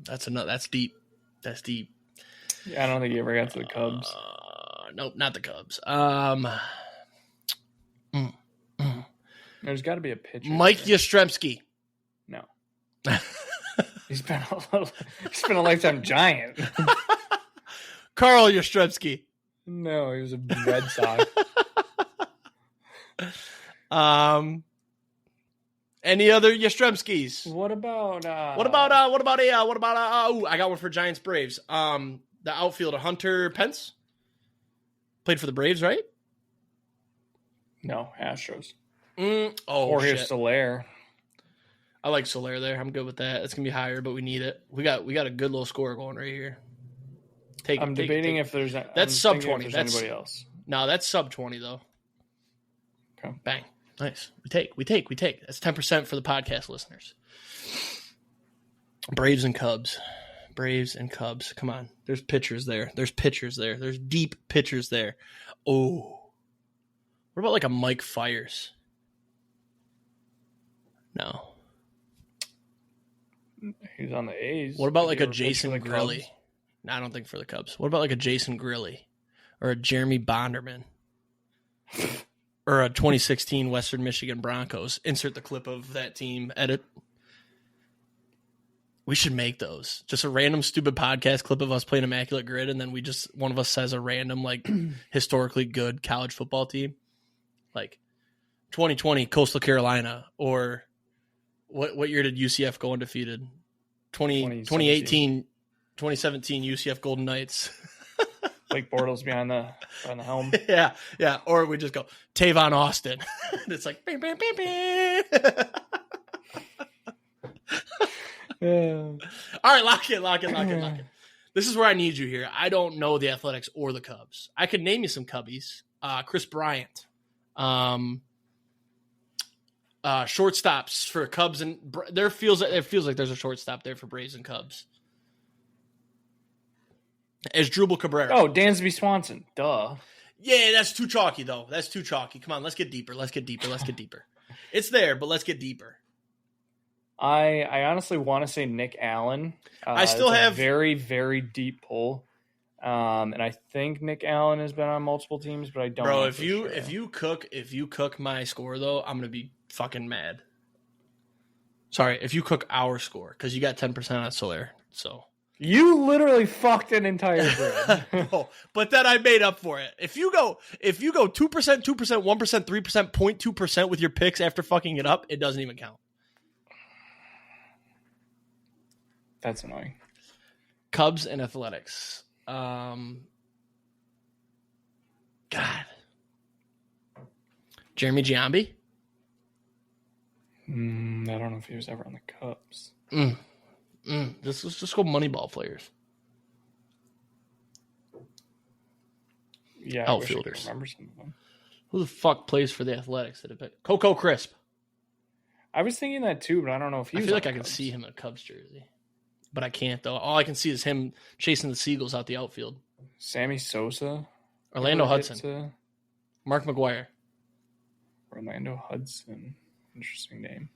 That's deep. That's deep. Yeah, I don't think he ever got to the Cubs. Nope, not the Cubs. There's got to be a pitcher. Mike Yastrzemski. No. He's been a lifetime Giant. Carl Yastrzemski. No, he was a Red Sox. Any other Yastrzemskis? What about I got one for Giants Braves. The outfielder Hunter Pence played for the Braves, right? No, Astros. Jorge Soler. I like Soler there. I'm good with that. It's gonna be higher, but we need it. We got a good little score going right here. I'm debating if there's that's sub 20. That's anybody else. No, that's sub 20 though. Okay. Bang. Nice. We take. That's 10% for the podcast listeners. Braves and Cubs. Come on. There's pitchers there. There's deep pitchers there. Oh. What about like a Mike Fires? No. He's on the A's. What about like a Jason Grilly? No, I don't think for the Cubs. What about like a Jason Grilly or a Jeremy Bonderman or a 2016 Western Michigan Broncos? Insert the clip of that team. Edit. We should make those. Just a random stupid podcast clip of us playing Immaculate Grid, and then one of us says a random like historically good college football team, like 2020 Coastal Carolina, or what year did UCF go undefeated? 2017 UCF Golden Knights. Blake Bortles behind the helm. Yeah. Or we just go Tavon Austin. And it's like bam, bam, bam, bam. Yeah. All right, lock it. This is where I need you here. I don't know the Athletics or the Cubs. I could name you some Cubbies. Chris Bryant. Shortstops for Cubs, and it feels like there's a shortstop there for Braves and Cubs. As Drupal Cabrera. Oh, Dansby Swanson. Duh. Yeah, that's too chalky though. That's too chalky. Come on, let's get deeper. It's there, but let's get deeper. I honestly want to say Nick Allen. I still have a very, very deep pull. And I think Nick Allen has been on multiple teams, but I don't know. Bro, if you cook my score though, I'm gonna be fucking mad. Sorry, if you cook our score, because you got 10% on Soler, so you literally fucked an entire grid. No, but then I made up for it. If you go 2%, 2%, 1%, 3%, 0.2% with your picks after fucking it up, it doesn't even count. That's annoying. Cubs and Athletics. God. Jeremy Giambi? I don't know if he was ever on the Cubs. Let's just go Moneyball players. Yeah, outfielders. I wish I could remember some of them. Who the fuck plays for the Athletics? Coco Crisp. I was thinking that too, but I don't know if he was. I feel like I can see him in a Cubs jersey. But I can't, though. All I can see is him chasing the Seagulls out the outfield. Sammy Sosa. Orlando Hudson. Mark McGuire. Orlando Hudson. Interesting name.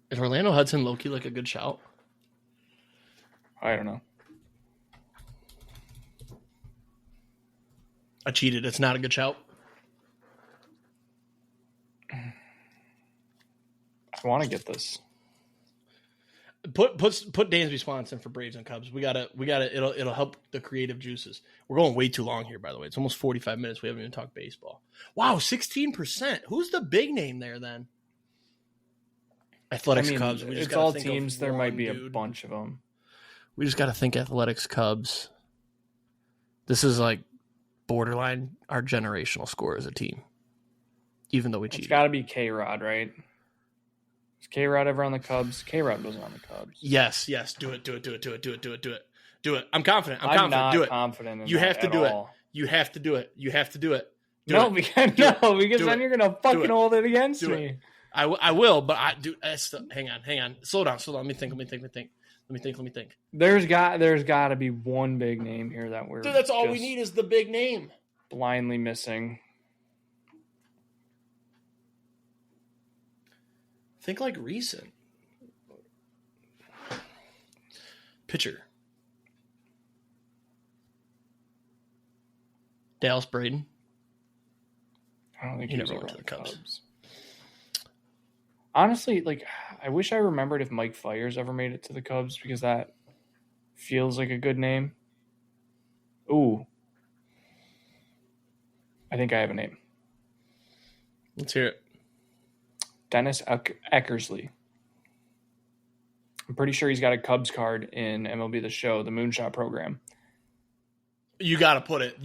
Is Orlando Hudson low-key like a good shout? I don't know. I cheated. It's not a good shout. I want to get this. Put Dansby Swanson for Braves and Cubs. We gotta. It'll help the creative juices. We're going way too long here, by the way. It's almost 45 minutes. We haven't even talked baseball. Wow, 16%. Who's the big name there then? Athletics, Cubs. It's all teams. There might be a bunch of them. We just got to think Athletics, Cubs. This is like borderline our generational score as a team. Even though we cheated. It's got to be K-Rod, right? Is K-Rod ever on the Cubs? K-Rod wasn't on the Cubs. Yes. Do it. I'm confident. I'm not do it. confident in You have to do it. all. You have to do it. No, because then you're going to fucking hold it against me. I will, but hang on. Slow down. Let me think. There's got to be one big name here that we're Dude, that's all we need is the big name. Blindly missing. Think like recent. Pitcher. Dallas Braden. I don't think he he never was went to the Cubs. Honestly, like, I wish I remembered if Mike Fiers ever made it to the Cubs because that feels like a good name. Ooh. I think I have a name. Let's hear it. Dennis Eckersley. I'm pretty sure he's got a Cubs card in MLB The Show, the Moonshot program. You got to put it.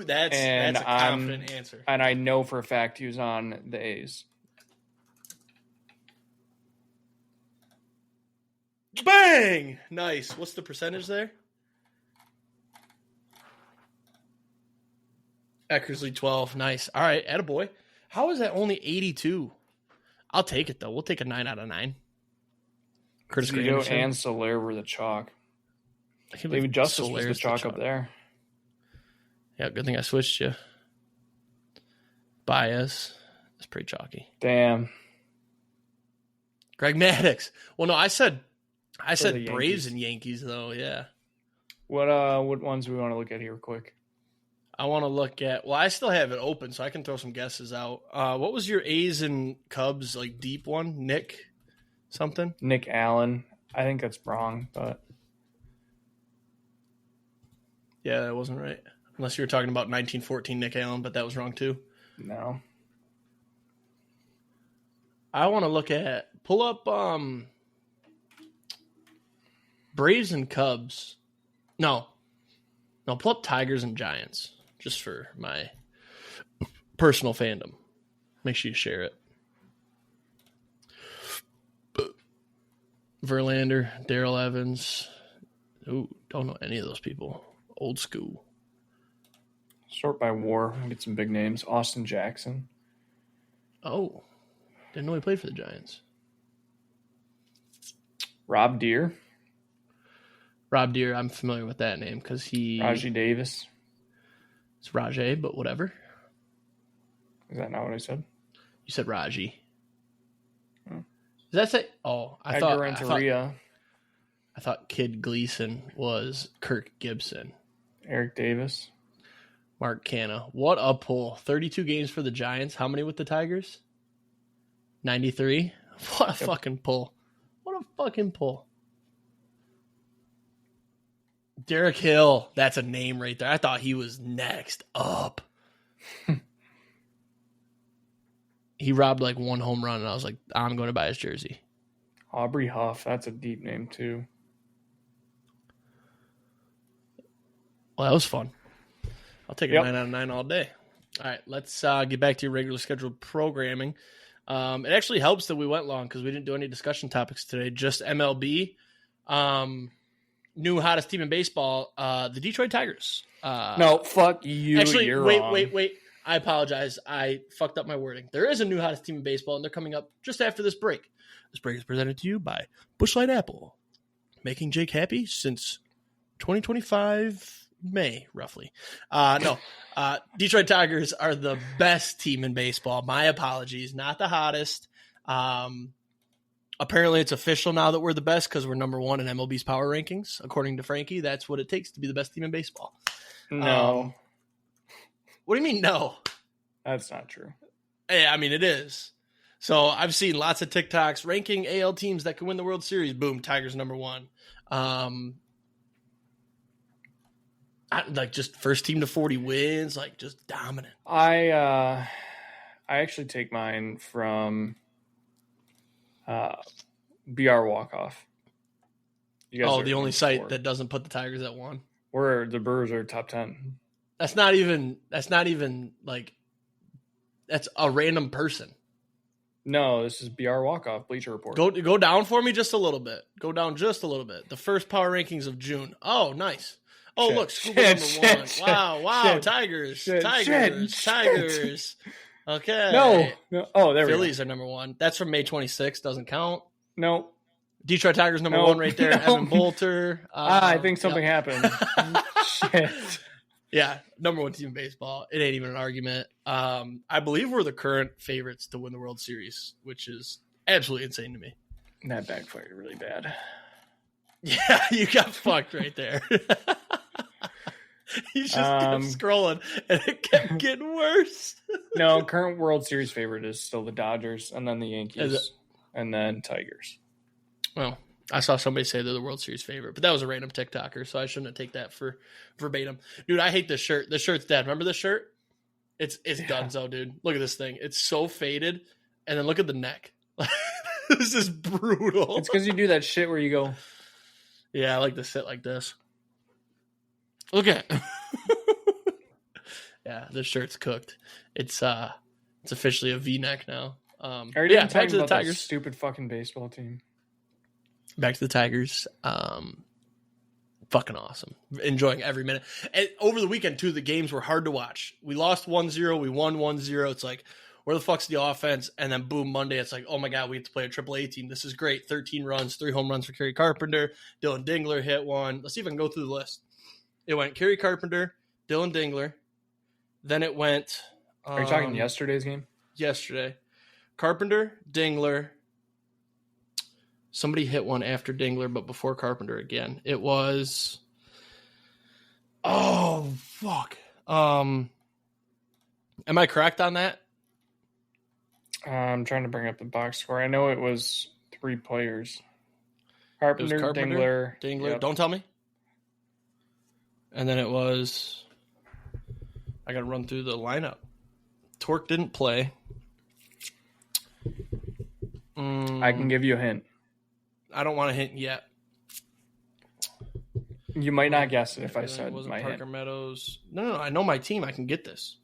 That's a confident answer. And I know for a fact he was on the A's. Bang! Nice. What's the percentage there? Eckersley 12. Nice. All right, attaboy. How is that only 82? I'll take it, though. We'll take a 9 out of 9. Curtis Zito and Soler were the chalk. David Justice was the chalk up there. Yeah, good thing I switched you. Baez. That's pretty chalky. Damn. Greg Maddux. Well, no, I said Braves and Yankees, though, yeah. What ones do we want to look at here quick? I want to look at... Well, I still have it open, so I can throw some guesses out. What was your A's and Cubs, like, deep one? Nick something? Nick Allen. I think that's wrong, but... Yeah, that wasn't right. Unless you were talking about 1914 Nick Allen, but that was wrong, too. No. I want to look at... Pull up Braves and Cubs. No, pull up Tigers and Giants, just for my personal fandom. Make sure you share it. Verlander, Darrell Evans. Ooh, don't know any of those people. Old school. Sort by war. Get some big names. Austin Jackson. Oh, didn't know he played for the Giants. Rob Deere. Rob Deere, I'm familiar with that name because he... Rajai Davis. It's Rajay, but whatever. Is that not what I said? You said Raji. Oh. Does that say... Oh, I thought Kid Gleason was Kirk Gibson. Eric Davis. Mark Canna. What a pull. 32 games for the Giants. How many with the Tigers? 93? What a fucking pull. What a fucking pull. Derek Hill. That's a name right there. I thought he was next up. He robbed like one home run, and I was like, I'm going to buy his jersey. Aubrey Huff. That's a deep name, too. Well, that was fun. I'll take a 9 out of 9 all day. All right, let's get back to your regular scheduled programming. It actually helps that we went long because we didn't do any discussion topics today. Just MLB. New hottest team in baseball, the Detroit Tigers. No, fuck you. Actually, you're wrong. wait. I apologize. I fucked up my wording. There is a new hottest team in baseball, and they're coming up just after this break. This break is presented to you by Busch Light Apple, making Jake happy since 2025 May, roughly. Detroit Tigers are the best team in baseball. My apologies. Not the hottest. Apparently, it's official now that we're the best because we're number one in MLB's power rankings. According to Franke, that's what it takes to be the best team in baseball. No. What do you mean, no? That's not true. Yeah, I mean, it is. So I've seen lots of TikToks ranking AL teams that can win the World Series. Boom, Tigers number one. Like just first team to 40 wins, like just dominant. I actually take mine from BR Walkoff. The only site that doesn't put the Tigers at one. Where the Brewers are top 10. That's not even like that's a random person. No, this is BR Walkoff, Bleacher Report. Go down for me just a little bit. Go down just a little bit. The first power rankings of June. Oh, nice. Oh, look, Scuba number one. Wow. Tigers. Okay. No. Oh, there Phillies we are number 1. That's from May 26th. Doesn't count. No. Detroit Tigers number No. 1 right there. No. Evan Bolter. I think something happened. Shit. Yeah, number 1 team in baseball. It ain't even an argument. I believe we're the current favorites to win the World Series, which is absolutely insane to me. That backfired really bad. Yeah, you got fucked right there. He just kept scrolling, and it kept getting worse. No, current World Series favorite is still the Dodgers, and then the Yankees, and then Tigers. Well, I saw somebody say they're the World Series favorite, but that was a random TikToker, so I shouldn't take that for verbatim. Dude, I hate this shirt. This shirt's dead. Remember this shirt? It's donezo, dude. Look at this thing. It's so faded, and then look at the neck. This is brutal. It's because you do that shit where you go. Yeah, I like to sit like this. Look at it. Yeah, this shirt's cooked. It's officially a V-neck now. Are you back to the Tigers. Stupid fucking baseball team. Back to the Tigers. Fucking awesome. Enjoying every minute. And over the weekend, too, the games were hard to watch. We lost 1-0. We won 1-0. It's like, where the fuck's the offense? And then boom, Monday, it's like, oh my God, we have to play a AAA team. This is great. 13 runs, 3 home runs for Kerry Carpenter. Dylan Dingler hit one. Let's see if I can go through the list. It went Kerry Carpenter, Dylan Dingler. Then it went... Are you talking yesterday's game? Yesterday. Carpenter, Dingler. Somebody hit one after Dingler, but before Carpenter again. It was... Oh, fuck. Am I correct on that? I'm trying to bring up the box score. I know it was 3 players. Carpenter, Dingler. Yep. Don't tell me. And then it was... I got to run through the lineup. Torque didn't play. I can give you a hint. I don't want a hint yet. You might not guess it if I said wasn't my Parker hint. Meadows. No. I know my team. I can get this.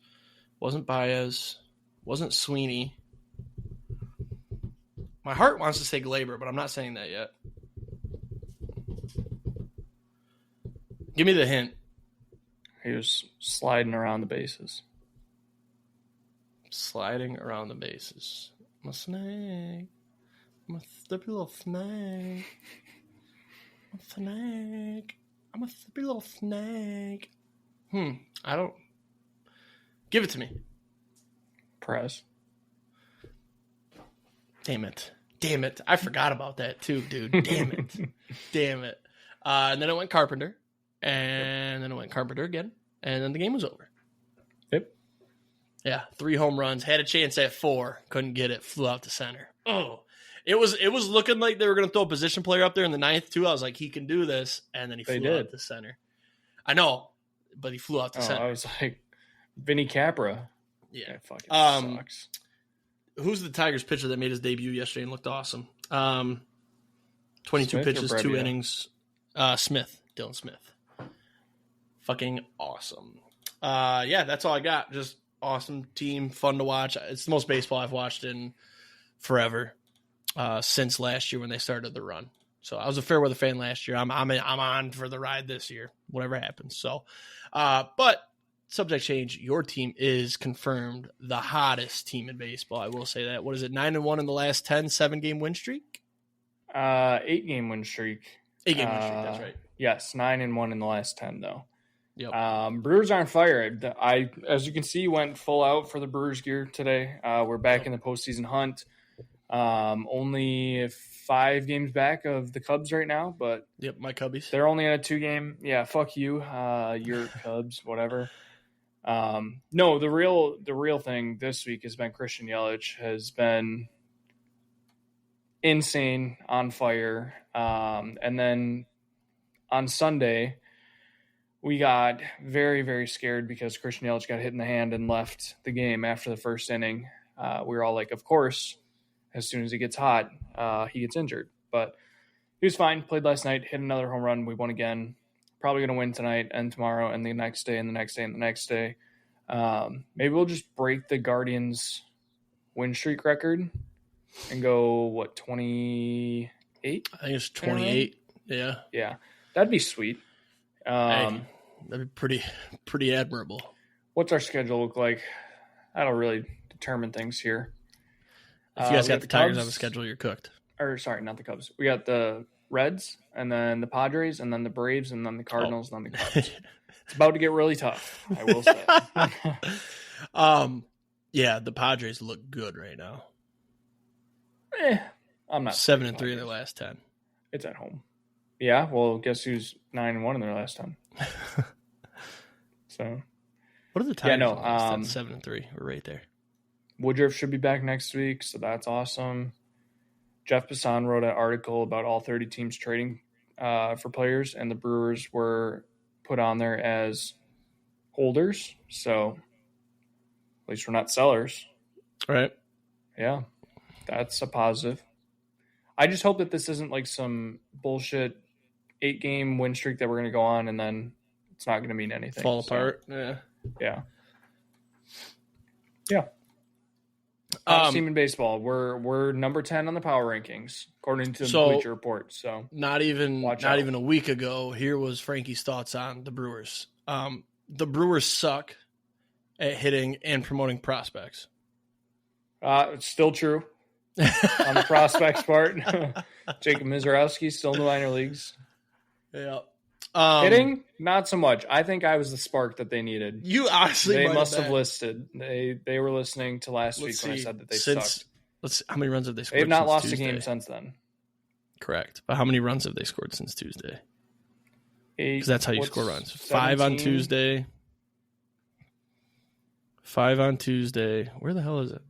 Wasn't Baez. Wasn't Sweeney. My heart wants to say Glaber, but I'm not saying that yet. Give me the hint. He was sliding around the bases. Sliding around the bases. I'm a snake. I'm a slippy little snake. I'm a snake. I'm a slippy little snake. I don't... Give it to me. Press. Damn it. I forgot about that too, dude. Damn it. And then it went Carpenter. And then it went Carpenter again. And then the game was over. Yep. Yeah, 3 home runs. Had a chance at 4. Couldn't get it. Flew out to center. Oh. It was looking like they were going to throw a position player up there in the 9th, too. I was like, he can do this. And then he flew out to center. I know, but he flew out to center. I was like, Vinny Capra. Yeah. That fucking sucks. Who's the Tigers pitcher that made his debut yesterday and looked awesome? 22 Smith pitches, 2 innings. Dylan Smith. Fucking awesome. Yeah, that's all I got. Just awesome team, fun to watch. It's the most baseball I've watched in forever, since last year when they started the run. So I was a fair weather fan last year. I'm on for the ride this year, whatever happens. So, but subject change. Your team is confirmed the hottest team in baseball. I will say that. What is it? 9-1 in the last 10, 7-game win streak. 8-game win streak. 8-game win streak. That's right. Yes, 9-1 in the last 10 though. Yep. Brewers are on fire. I, as you can see, went full out for the Brewers gear today. We're back in the postseason hunt. Only 5 games back of the Cubs right now, but yep, my Cubbies. They're only in a 2-game. Yeah, fuck you, your Cubs, whatever. No, the real thing this week has been Christian Yelich has been insane, on fire. And then on Sunday, we got very, very scared because Christian Yelich got hit in the hand and left the game after the first inning. We were all like, of course, as soon as he gets hot, he gets injured. But he was fine, played last night, hit another home run. We won again. Probably going to win tonight and tomorrow and the next day and the next day and the next day. Maybe we'll just break the Guardians win streak record and go, 28? I think it's 28. Yeah. Yeah. That'd be sweet. That'd be pretty admirable. What's our schedule look like? That'll really determine things here. If you guys We got the Tigers Cubs, on the schedule, you're cooked. Or sorry, not the Cubs. We got the Reds, and then the Padres, and then the Braves, and then the Cardinals, and then the Cubs. It's about to get really tough, I will say. Yeah, the Padres look good right now. I'm not 7-3 in their last 10. It's at home. Yeah, well, guess who's 9-1 in their last 10? So, what are the Tigers? Yeah, no, in the last 10? 7-3. We're right there. Woodruff should be back next week, so that's awesome. Jeff Passan wrote an article about all 30 teams trading for players, and the Brewers were put on there as holders. So at least we're not sellers. Right. Yeah, that's a positive. I just hope that this isn't like some bullshit 8-game win streak that we're going to go on and then it's not going to mean anything. Fall apart. Yeah. Yeah. Team in baseball. We're number 10 on the power rankings according to the Bleacher Report. So not even a week ago, here was Frankie's thoughts on the Brewers. The Brewers suck at hitting and promoting prospects. It's still true on the prospects part. Jacob Mizorowski still in the minor leagues. Yeah. Hitting, not so much. I think I was the spark that they needed. You honestly they must have listed. They were listening to last week when I said that they sucked. How many runs have they scored? They've not lost Tuesday? a game since then. Correct, but how many runs have they scored since Tuesday? 8. Because that's how you score runs. 17? 5 on Tuesday. 5 on Tuesday. Where the hell is it?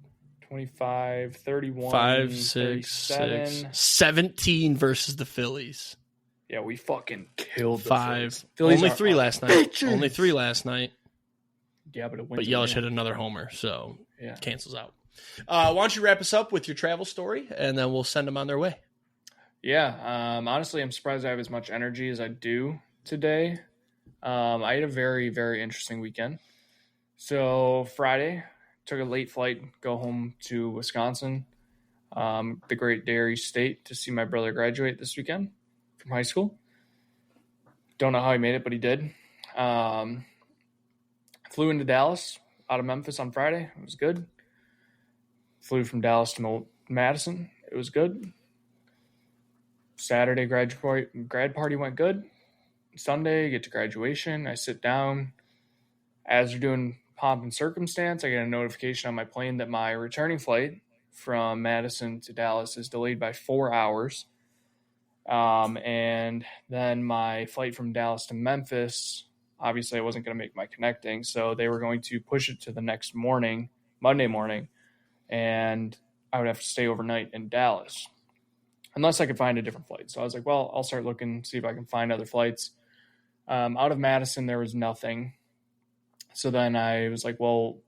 25, 31, 5, 6, 6, 17 versus the Phillies. Yeah, we fucking killed the 5. Phillies. Only 3 last night. Bitches. Only 3 last night. Yeah, but Yelich hit another homer, so yeah, cancels out. Why don't you wrap us up with your travel story, and then we'll send them on their way. Yeah, honestly, I'm surprised I have as much energy as I do today. I had a very, very interesting weekend. So Friday, took a late flight, go home to Wisconsin, the great Dairy State, to see my brother graduate this weekend from high school. Don't know how he made it, but he did. Flew into Dallas out of Memphis on Friday. It was good. Flew from Dallas to Madison. It was good. Saturday grad party went good. Sunday, get to graduation. I sit down. As we're doing pomp and circumstance, I get a notification on my plane that my returning flight from Madison to Dallas is delayed by 4 hours. And then my flight from Dallas to Memphis, obviously I wasn't going to make my connecting, so they were going to push it to the next morning, Monday morning, and I would have to stay overnight in Dallas unless I could find a different flight. So I was like, well, I'll start looking, see if I can find other flights. Out of Madison, there was nothing. So then I was like, well,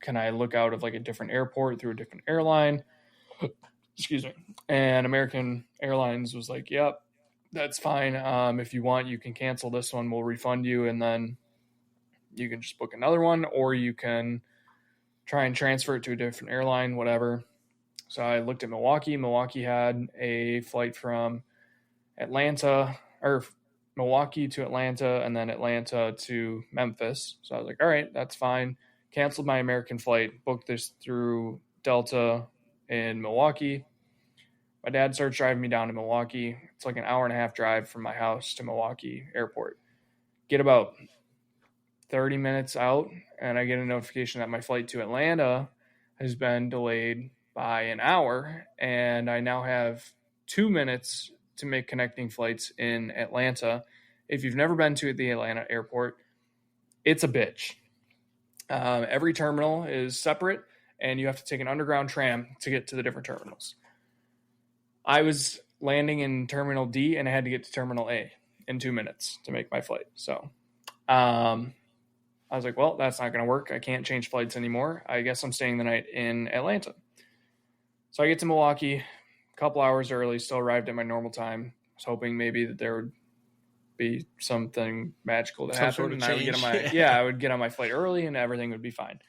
can I look out of like a different airport through a different airline? Excuse me. And American Airlines was like, yep, that's fine. If you want, you can cancel this one. We'll refund you. And then you can just book another one, or you can try and transfer it to a different airline, whatever. So I looked at Milwaukee. Milwaukee had a flight from Milwaukee to Atlanta, and then Atlanta to Memphis. So I was like, all right, that's fine. Canceled my American flight, booked this through Delta in Milwaukee. My dad starts driving me down to Milwaukee. It's like an hour and a half drive from my house to Milwaukee Airport. Get about 30 minutes out, and I get a notification that my flight to Atlanta has been delayed by an hour, and I now have 2 minutes to make connecting flights in Atlanta. If you've never been to the Atlanta airport, it's a bitch. Every terminal is separate, and you have to take an underground tram to get to the different terminals. I was landing in Terminal D, and I had to get to Terminal A in 2 minutes to make my flight. So I was like, well, that's not going to work. I can't change flights anymore. I guess I'm staying the night in Atlanta. So I get to Milwaukee a couple hours early, still arrived at my normal time. I was hoping maybe that there would be something magical to happen. Sort of and I would get on my flight early and everything would be fine.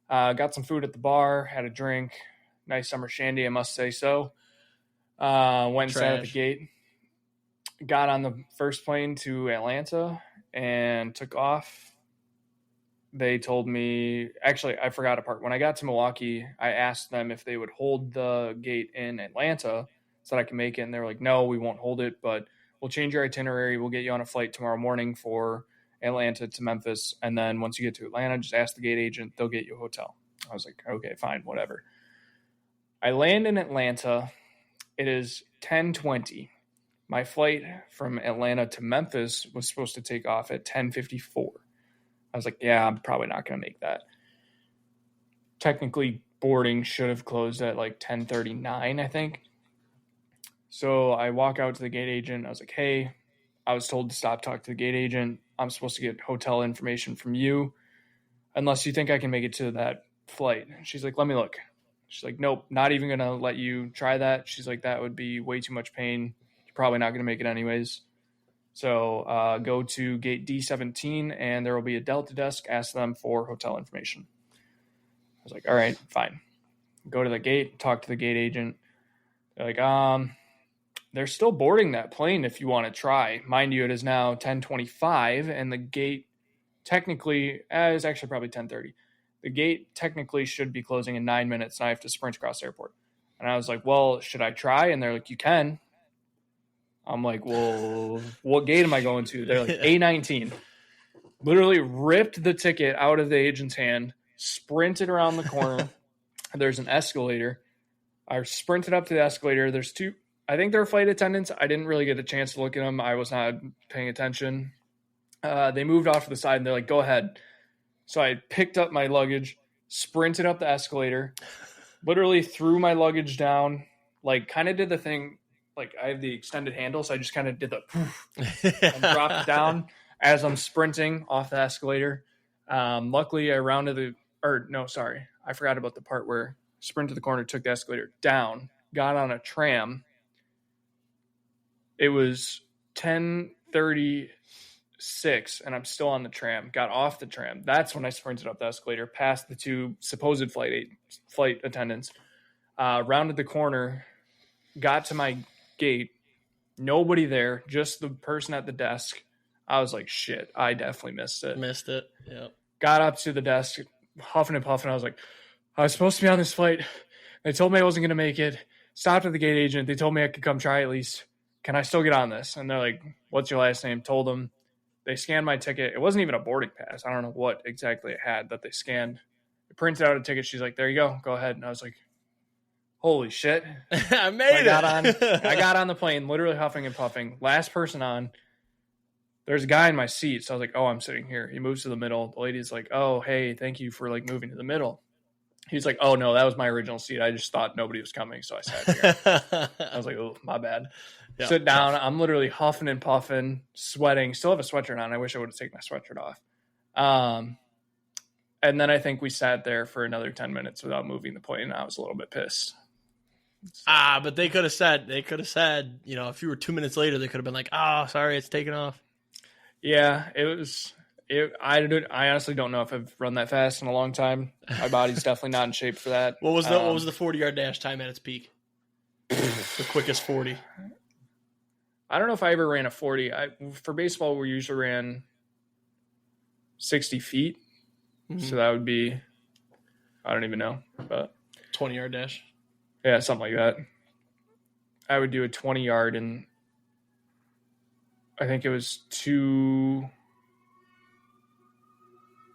Got some food at the bar, had a drink, nice summer shandy, I must say so. Went and sat at the gate, got on the first plane to Atlanta and took off they told me, actually, I forgot a part. When I got to Milwaukee, I asked them if they would hold the gate in Atlanta so that I can make it. And they were like, no, we won't hold it, but we'll change your itinerary. We'll get you on a flight tomorrow morning for Atlanta to Memphis. And then once you get to Atlanta, just ask the gate agent. They'll get you a hotel. I was like, okay, fine, whatever. I land in Atlanta. It is 10:20. My flight from Atlanta to Memphis was supposed to take off at 10:54. I was like, yeah, I'm probably not going to make that. Technically, boarding should have closed at like 10:39, I think. So I walk out to the gate agent. I was like, hey, I was told to stop talking to the gate agent. I'm supposed to get hotel information from you unless you think I can make it to that flight. She's like, let me look. She's like, nope, not even going to let you try that. She's like, that would be way too much pain. You're probably not going to make it anyways. So go to gate D17 and there will be a Delta desk. Ask them for hotel information. I was like, all right, fine. Go to the gate, talk to the gate agent. They're like, they're still boarding that plane if you want to try. Mind you, it is now 10:25 and the gate technically is actually probably 10:30. The gate technically should be closing in 9 minutes and I have to sprint across the airport. And I was like, well, should I try? And they're like, you can. I'm like, well, what gate am I going to? They're like, A19. Literally ripped the ticket out of the agent's hand, sprinted around the corner. There's an escalator. I sprinted up to the escalator. There's two, I think they're flight attendants. I didn't really get a chance to look at them. I was not paying attention. They moved off to the side and they're like, go ahead. So I picked up my luggage, sprinted up the escalator, literally threw my luggage down, like kind of did the thing, like I have the extended handle, so I just kind of did the poof and dropped down as I'm sprinting off the escalator. Luckily, I I forgot about the part where I sprinted the corner, took the escalator down, got on a tram. It was 10:36 and I'm still on the tram, got off the tram. That's when I sprinted up the escalator, past the two supposed flight attendants, rounded the corner, got to my gate, nobody there, just the person at the desk. I was like, shit, I definitely missed it. Yep. Got up to the desk, huffing and puffing. I was like, I was supposed to be on this flight. They told me I wasn't going to make it. Stopped at the gate agent. They told me I could come try at least. Can I still get on this? And they're like, what's your last name? Told them. They scanned my ticket. It wasn't even a boarding pass. I don't know what exactly it had that they scanned. They printed out a ticket. She's like, there you go. Go ahead. And I was like, holy shit. I made it. I got on the plane, literally huffing and puffing. Last person on. There's a guy in my seat. So I was like, oh, I'm sitting here. He moves to the middle. The lady's like, oh, hey, thank you for like moving to the middle. He's like, oh, no, that was my original seat. I just thought nobody was coming. So I sat here. I was like, oh, my bad. Yeah. Sit down. I'm literally huffing and puffing, sweating. Still have a sweatshirt on. I wish I would have taken my sweatshirt off. And then I think we sat there for another 10 minutes without moving the plane. I was a little bit pissed. So. But they could have said, you know, if you were 2 minutes later, they could have been like, oh, sorry, it's taken off. Yeah, I honestly don't know if I've run that fast in a long time. My body's definitely not in shape for that. What was the 40-yard dash time at its peak? The quickest 40. I don't know if I ever ran a 40. For baseball, we usually ran 60 feet. Mm-hmm. So that would be, I don't even know, but 20-yard dash. Yeah, something like that. I would do a 20-yard and I think it was 2.6,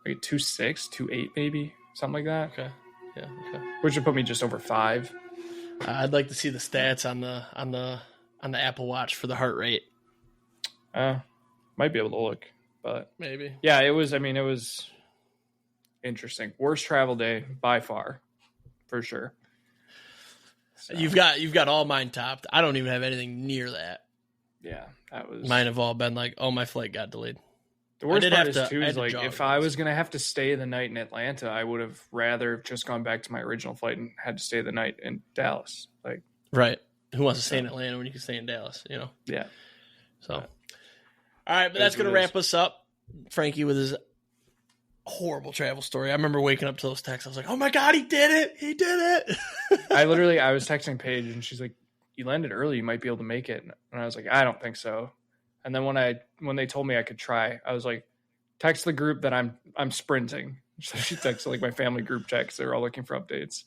2.8 maybe, something like that. Okay. Yeah. Okay. Which would put me just over 5. I'd like to see the stats on the Apple Watch for the heart rate. Might be able to look, but maybe. Yeah, it was interesting. Worst travel day by far, for sure. So. You've got all mine topped. I don't even have anything near that. Yeah, that was. Mine have all been like, oh, my flight got delayed. The worst part is too is like if I was gonna have to stay the night in Atlanta, I would have rather just gone back to my original flight and had to stay the night in Dallas. Like, right? Who wants to stay in Atlanta when you can stay in Dallas? You know? Yeah. So, all right, but that's gonna wrap us up. Frankie with his horrible travel story. I remember waking up to those texts. I was like, oh my god, he did it! He did it! I was texting Paige and she's like, you landed early, you might be able to make it. And I was like, I don't think so. And then when they told me I could try, I was like, text the group that I'm sprinting. So she texted like my family group chat because they were all looking for updates.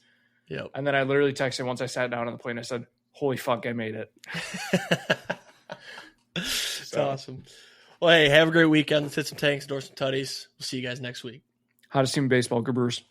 Yep. And then I literally texted once I sat down on the plane. I said, "Holy fuck, I made it." It's awesome. Well, hey, have a great weekend. Let's hit some tanks, door some tutties. We'll see you guys next week. Hottest team in baseball, go Brewers.